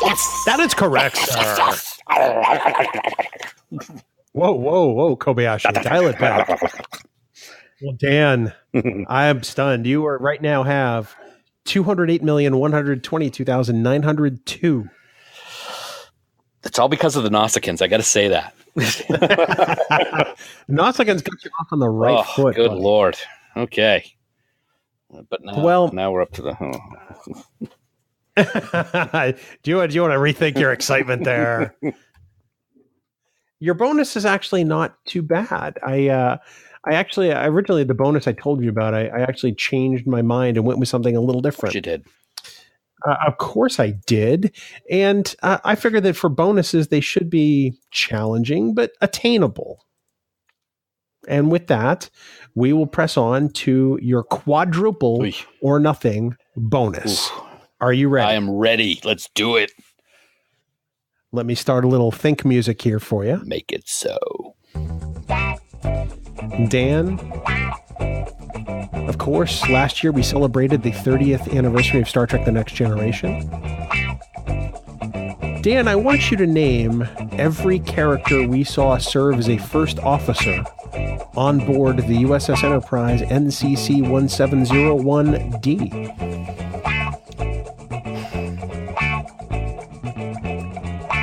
Speaker 2: Yes, that is correct, sir. Whoa, Kobayashi, dial it back. Well, Dan, I am stunned. You are right now have 208,122,902.
Speaker 3: It's all because of the Nausicaans. I got to say that.
Speaker 2: Nausicaans got you off on the right foot.
Speaker 3: Good
Speaker 2: buddy.
Speaker 3: Lord. Okay. But now we're up to the...
Speaker 2: Do you want to rethink your excitement there? Your bonus is actually not too bad. I originally, the bonus I told you about, I actually changed my mind and went with something a little different.
Speaker 3: You did.
Speaker 2: Of course I did. And I figured that for bonuses, they should be challenging, but attainable. And with that, we will press on to your quadruple or nothing bonus. Ooh. Are you ready?
Speaker 3: I am ready. Let's do it.
Speaker 2: Let me start a little think music here for you.
Speaker 3: Make it so.
Speaker 2: Dan, of course, last year we celebrated the 30th anniversary of Star Trek The Next Generation. Dan, I want you to name every character we saw serve as a first officer on board the USS Enterprise NCC 1701D.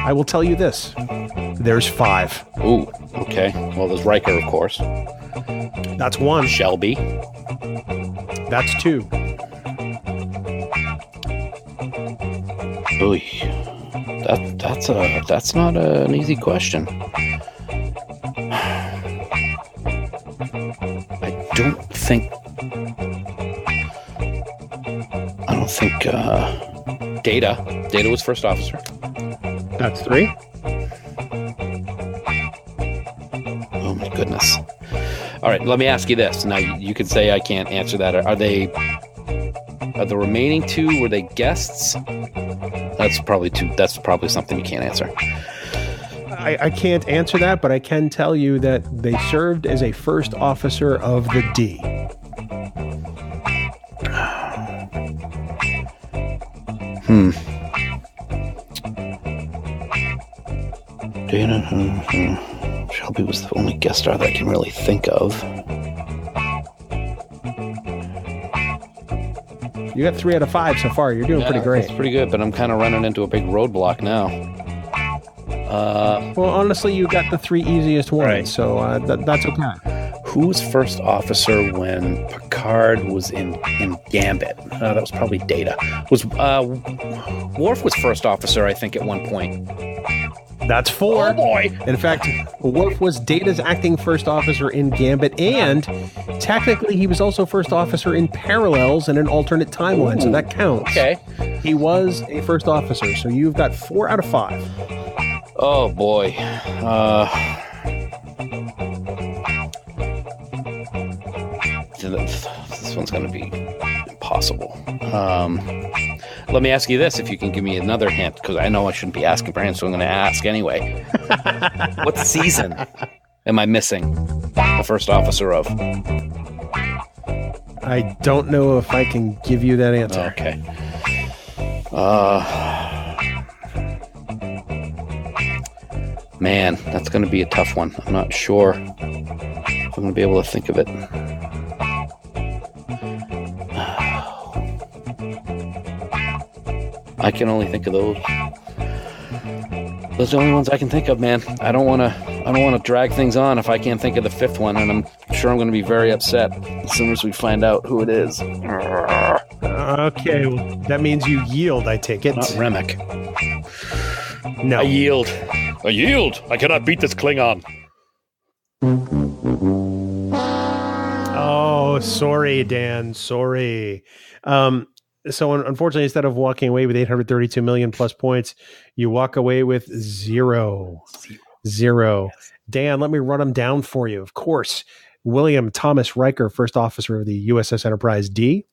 Speaker 2: I will tell you this. There's 5.
Speaker 3: Ooh, okay. Well, there's Riker, of course.
Speaker 2: That's 1.
Speaker 3: Shelby.
Speaker 2: That's 2.
Speaker 3: Ooh, that's not an easy question. I don't think Data was first officer.
Speaker 2: That's 3.
Speaker 3: Oh my goodness. All right, let me ask you this. Now you can say I can't answer that. Are the remaining 2, were they guests? That's probably something you can't answer.
Speaker 2: I can't answer that, but I can tell you that they served as a first officer of the D.
Speaker 3: Shelby was the only guest star that I can really think of.
Speaker 2: You got 3 out of 5 so far. You're doing pretty great.
Speaker 3: That's pretty good, but I'm kind of running into a big roadblock now.
Speaker 2: Well, honestly, you got the 3 easiest ones, right. So that's okay.
Speaker 3: Who was first officer when Picard was in Gambit? That was probably Data. Worf was first officer, I think, at one point.
Speaker 2: That's 4.
Speaker 3: Oh boy!
Speaker 2: In fact, Worf was Data's acting first officer in Gambit, and technically he was also first officer in Parallels and an alternate timeline, so that counts.
Speaker 3: Okay.
Speaker 2: He was a first officer, so you've got 4 out of 5.
Speaker 3: Oh boy. This one's going to be impossible. Let me ask you this, if you can give me another hint, because I know I shouldn't be asking for hints, so I'm going to ask anyway. What season am I missing the first officer of?
Speaker 2: I don't know if I can give you that answer.
Speaker 3: Okay. Man, that's going to be a tough one. I'm not sure if I'm going to be able to think of it. I can only think of those. Those are the only ones I can think of, man. I don't want to drag things on if I can't think of the fifth one, and I'm sure I'm going to be very upset as soon as we find out who it is.
Speaker 2: Okay, well, that means you yield, I take it.
Speaker 3: Not Remick.
Speaker 2: No.
Speaker 3: I yield. I cannot beat this Klingon.
Speaker 2: Oh, sorry, Dan. Sorry. So unfortunately, instead of walking away with 832 million plus points, you walk away with zero. Yes. Dan, let me run them down for you. Of course, William Thomas Riker, first officer of the USS Enterprise D.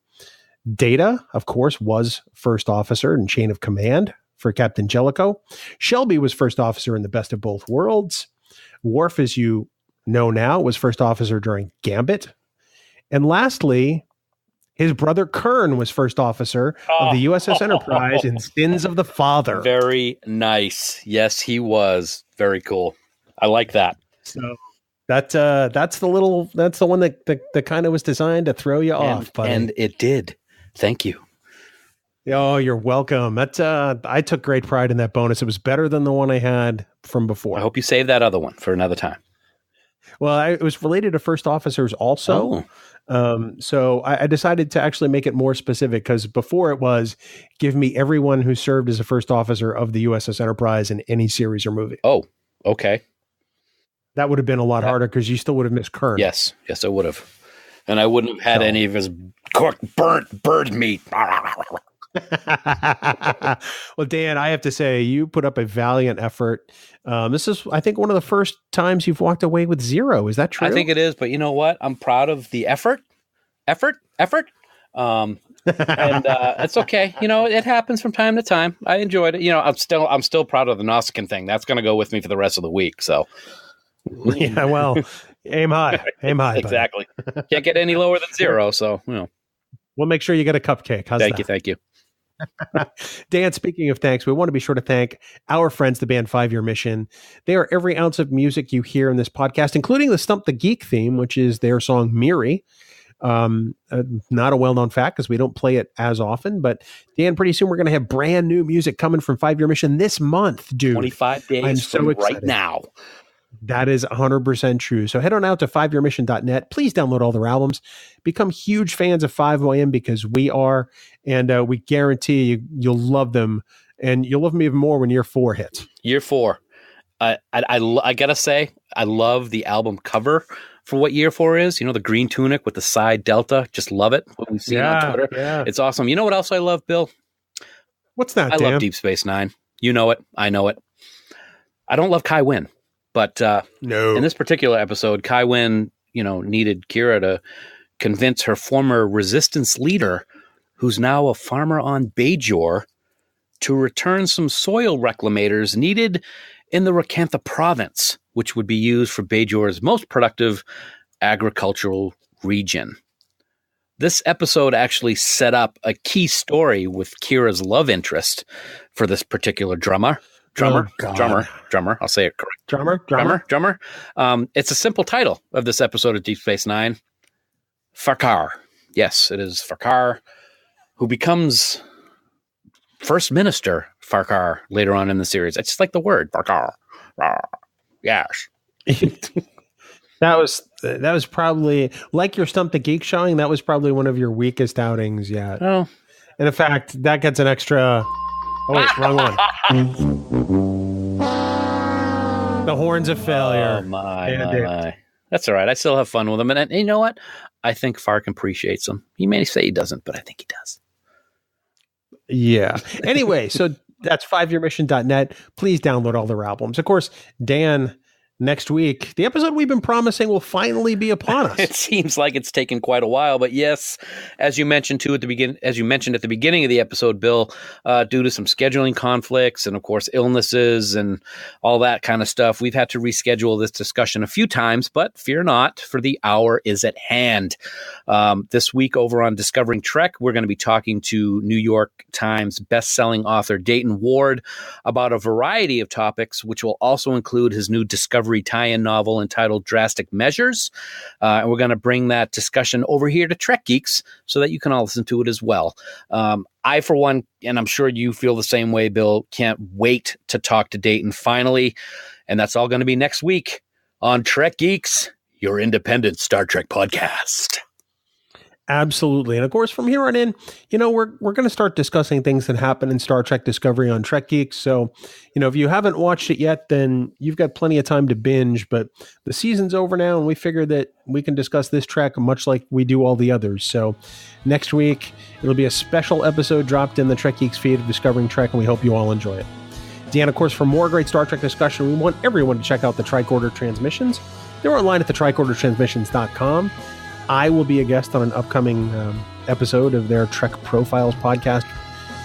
Speaker 2: Data, of course, was first officer in chain of command for Captain Jellicoe. Shelby was first officer in the Best of Both Worlds. Worf, as you know now, was first officer during Gambit. And lastly, his brother Kern was first officer of the USS Enterprise in Sins of the Father.
Speaker 3: Very nice. Yes, he was. Very cool. I like that.
Speaker 2: So that's the one that kind of was designed to throw you off, buddy.
Speaker 3: And it did. Thank you.
Speaker 2: Oh, you're welcome. I took great pride in that bonus. It was better than the one I had from before.
Speaker 3: I hope you save that other one for another time.
Speaker 2: Well, it was related to first officers also. So I decided to actually make it more specific, because before it was give me everyone who served as a first officer of the USS Enterprise in any series or movie.
Speaker 3: Oh, okay.
Speaker 2: That would have been a lot harder, because you still would have missed Kern.
Speaker 3: Yes, I would have. And I wouldn't have had any of his cooked, burnt bird meat.
Speaker 2: Well, Dan, I have to say, you put up a valiant effort. This is, I think, one of the first times you've walked away with zero. Is that true?
Speaker 3: I think it is, but you know what? I'm proud of the effort. And it's okay. You know, it happens from time to time. I enjoyed it. You know, I'm still proud of the Nausicaan thing. That's going to go with me for the rest of the week. So,
Speaker 2: yeah, well, aim high.
Speaker 3: Exactly. Can't get any lower than zero. So, you know,
Speaker 2: we'll make sure you get a cupcake. How's that?
Speaker 3: Thank you.
Speaker 2: Dan, speaking of thanks, we want to be sure to thank our friends, the band 5 Year Mission. They are every ounce of music you hear in this podcast, including the Stump the Geek theme, which is their song Miri. Not a well-known fact, because we don't play it as often, but Dan, pretty soon we're going to have brand new music coming from 5 Year Mission this month, dude.
Speaker 3: 25 days
Speaker 2: I'm
Speaker 3: from right now.
Speaker 2: That is 100% true. So head on out to 5yearmission.net. Please download all their albums. Become huge fans of 5YM, because we are, and we guarantee you'll love them, and you'll love them even more when year 4 hits.
Speaker 3: Year 4. I gotta say, I love the album cover for what year 4 is. You know, the green tunic with the side delta. Just love it. What we've seen on Twitter. Yeah. It's awesome. You know what else I love, Bill?
Speaker 2: What's that,
Speaker 3: I love Deep Space Nine. You know it. I know it. I don't love Kai Wynn. But
Speaker 2: no.
Speaker 3: In this particular episode, Kai Wynn, needed Kira to convince her former resistance leader, who's now a farmer on Bajor, to return some soil reclamators needed in the Rakantha province, which would be used for Bajor's most productive agricultural region. This episode actually set up a key story with Kira's love interest for this particular drummer. I'll say it correct. Drummer. It's a simple title of this episode of Deep Space Nine. Farkar. Yes, it is Farkar, who becomes First Minister Farkar later on in the series. I just like the word Farkar. Yes.
Speaker 2: That was probably, like your Stump the Geek showing, that was probably one of your weakest outings yet.
Speaker 3: Oh.
Speaker 2: And in fact, that gets an extra... Oh, wait, wrong one. The horns of failure.
Speaker 3: Oh, my. That's all right. I still have fun with them. And you know what? I think Fark appreciates them. He may say he doesn't, but I think he does.
Speaker 2: Yeah. Anyway, so That's 5yearmission.net. Please download all their albums. Of course, Dan, next week, the episode we've been promising will finally be upon us.
Speaker 3: It seems like it's taken quite a while, but yes, as you mentioned too at the beginning of the episode, Bill, due to some scheduling conflicts and of course illnesses and all that kind of stuff, we've had to reschedule this discussion a few times. But fear not, for the hour is at hand. This week over on Discovering Trek, we're going to be talking to New York Times best-selling author Dayton Ward about a variety of topics, which will also include his new Discovery tie-in novel entitled Drastic Measures. And we're going to bring that discussion over here to Trek Geeks so that you can all listen to it as well. I, for one, and I'm sure you feel the same way, Bill, can't wait to talk to Dayton finally. And that's all going to be next week on Trek Geeks, your independent Star Trek podcast.
Speaker 2: Absolutely. And of course, from here on in, we're going to start discussing things that happen in Star Trek Discovery on Trek Geeks. So, if you haven't watched it yet, then you've got plenty of time to binge. But the season's over now, and we figured that we can discuss this Trek much like we do all the others. So next week, it'll be a special episode dropped in the Trek Geeks feed of Discovering Trek, and we hope you all enjoy it. Dan, of course, for more great Star Trek discussion, we want everyone to check out the Tricorder Transmissions. They're online at thetricordertransmissions.com. I will be a guest on an upcoming episode of their Trek Profiles podcast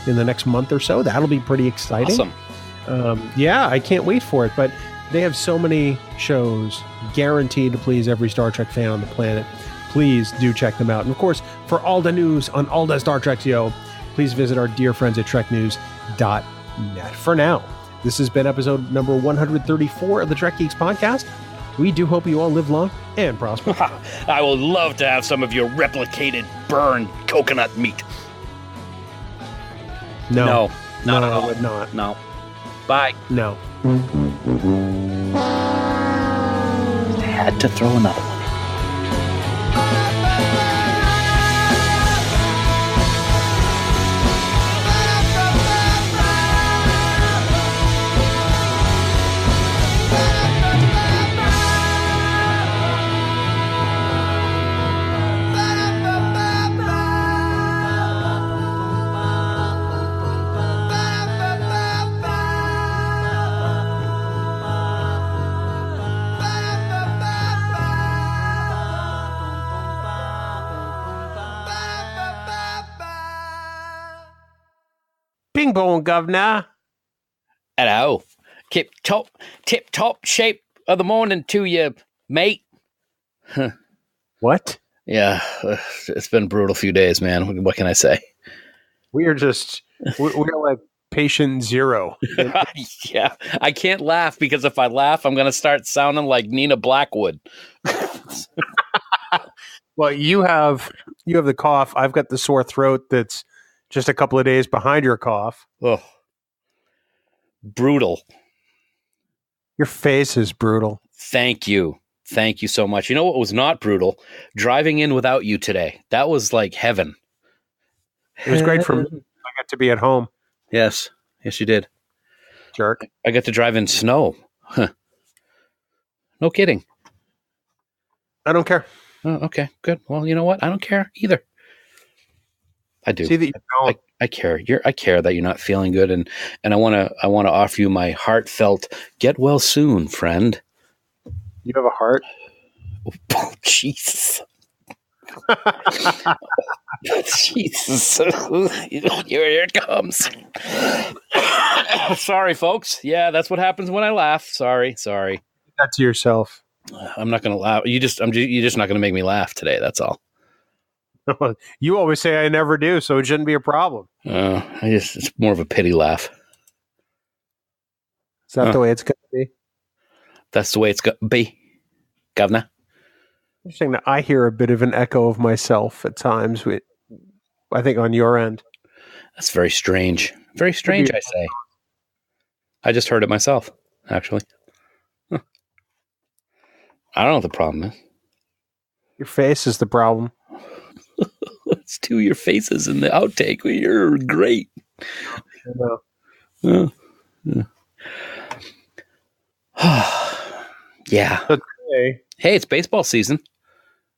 Speaker 2: in the next month or so. That'll be pretty exciting.
Speaker 3: Awesome.
Speaker 2: Yeah, I can't wait for it. But they have so many shows guaranteed to please every Star Trek fan on the planet. Please do check them out. And of course, for all the news on all the Star Treks, please visit our dear friends at treknews.net. For now, this has been episode number 134 of the Trek Geeks podcast. We do hope you all live long and prosper.
Speaker 3: I would love to have some of your replicated burned coconut meat.
Speaker 2: No,
Speaker 3: not at
Speaker 2: I
Speaker 3: all.
Speaker 2: would not.
Speaker 3: No. Bye.
Speaker 2: No.
Speaker 3: Had to throw another one.
Speaker 2: Bing bong, governor.
Speaker 3: Hello. Tip top shape of the morning to you, mate.
Speaker 2: What?
Speaker 3: Yeah, it's been a brutal few days, man. What can I say?
Speaker 2: We're like patient zero.
Speaker 3: Yeah, I can't laugh because if I laugh, I'm going to start sounding like Nina Blackwood.
Speaker 2: Well, you have the cough. I've got the sore throat that's just a couple of days behind your cough.
Speaker 3: Oh, brutal.
Speaker 2: Your face is brutal.
Speaker 3: Thank you. Thank you so much. You know what was not brutal? Driving in without you today. That was like heaven.
Speaker 2: It was great for me. I got to be at home.
Speaker 3: Yes. Yes, you did.
Speaker 2: Jerk.
Speaker 3: I got to drive in snow. Huh. No kidding.
Speaker 2: I don't care.
Speaker 3: Oh, okay, good. Well, you know what? I don't care either. I do.
Speaker 2: See that you don't.
Speaker 3: I care. I care that you're not feeling good, and I want to offer you my heartfelt get well soon, friend.
Speaker 2: You have a heart?
Speaker 3: Oh, Jesus. Jesus. Here it comes. Sorry, folks. Yeah, that's what happens when I laugh. Sorry.
Speaker 2: Keep that to yourself.
Speaker 3: I'm not going to laugh. You're just not going to make me laugh today. That's all.
Speaker 2: You always say I never do, so it shouldn't be a problem.
Speaker 3: It's more of a pity laugh.
Speaker 2: Is that the way it's going to be?
Speaker 3: That's the way it's going to be, Governor.
Speaker 2: Interesting that I hear a bit of an echo of myself at times. I think on your end.
Speaker 3: That's very strange. Very strange, I say. I just heard it myself, actually. Huh. I don't know what the problem is.
Speaker 2: Your face is the problem.
Speaker 3: Let's do your faces in the outtake. You're great.
Speaker 2: I know.
Speaker 3: Yeah.
Speaker 2: So today,
Speaker 3: Hey, it's baseball season.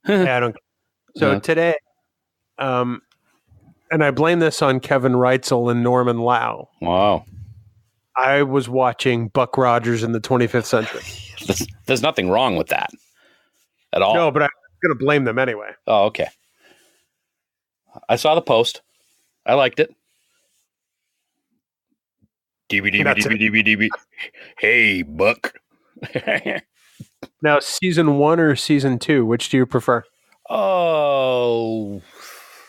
Speaker 2: yeah, I don't. So today, and I blame this on Kevin Reitzel and Norman Lau.
Speaker 3: Wow.
Speaker 2: I was watching Buck Rogers in the 25th century.
Speaker 3: There's nothing wrong with that at all.
Speaker 2: No, but I'm going to blame them anyway.
Speaker 3: Oh, okay. I saw the post. I liked it. DB. Hey, Buck.
Speaker 2: Now, season 1 or season 2, which do you prefer?
Speaker 3: Oh,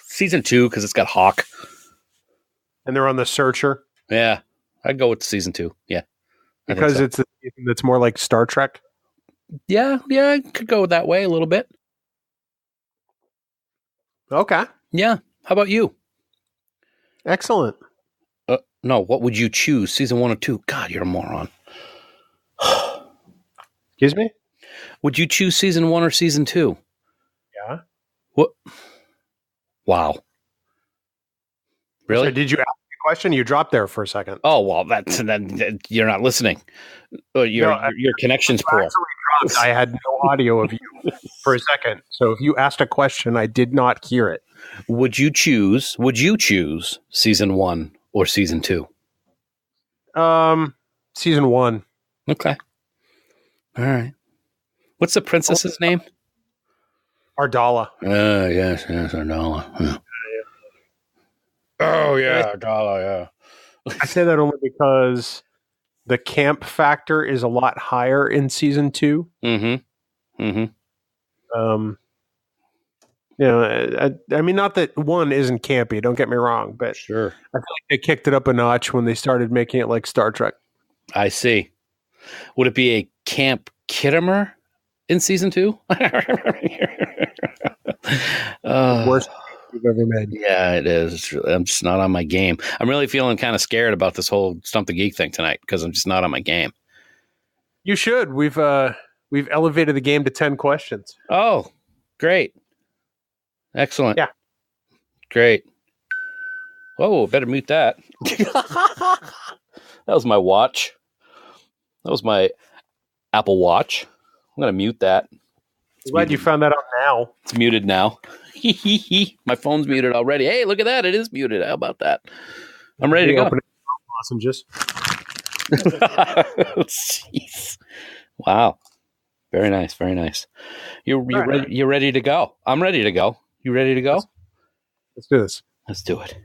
Speaker 3: season 2 because it's got Hawk.
Speaker 2: And they're on the Searcher?
Speaker 3: Yeah, I'd go with season 2. Yeah.
Speaker 2: Because it's a season that's more like Star Trek?
Speaker 3: Yeah, I could go that way a little bit.
Speaker 2: Okay.
Speaker 3: Yeah. How about you?
Speaker 2: Excellent.
Speaker 3: No, what would you choose? Season 1 or 2? God, you're a moron.
Speaker 2: Excuse me?
Speaker 3: Would you choose season 1 or season 2?
Speaker 2: Yeah.
Speaker 3: What? Wow. Really?
Speaker 2: So did you ask the question? You dropped there for a second.
Speaker 3: Oh, well, then you're not listening. Your connection's poor.
Speaker 2: I had no audio of you for a second. So if you asked a question, I did not hear it.
Speaker 3: Would you choose season 1 or season 2?
Speaker 2: Season 1.
Speaker 3: Okay. All right. What's the princess's name?
Speaker 2: Ardala.
Speaker 3: Yes, Ardala. Yeah. Oh, yeah, Ardala, yeah.
Speaker 2: I say that only because the camp factor is a lot higher in season 2.
Speaker 3: Mm-hmm. Mm-hmm.
Speaker 2: I mean, not that 1 isn't campy, don't get me wrong, but
Speaker 3: sure.
Speaker 2: I feel like they kicked it up a notch when they started making it like Star Trek.
Speaker 3: I see. Would it be a Camp Kittimer in season 2?
Speaker 2: Worst you've ever made.
Speaker 3: Yeah, it is. I'm just not on my game. I'm really feeling kind of scared about this whole Stump the Geek thing tonight because I'm just not on my game.
Speaker 2: You should. We've elevated the game to 10 questions.
Speaker 3: Oh, great. Excellent.
Speaker 2: Yeah.
Speaker 3: Great. Whoa, better mute that. That was my watch. That was my Apple Watch. I'm going to mute that.
Speaker 2: I'm glad you found that out now.
Speaker 3: It's muted now. My phone's muted already. Hey, look at that. It is muted. How about that? I'm ready to go.
Speaker 2: Lozenges.
Speaker 3: Jeez. Wow. Very nice. Very nice. You're ready to go. I'm ready to go. You ready to go?
Speaker 2: Let's do this.
Speaker 3: Let's do it.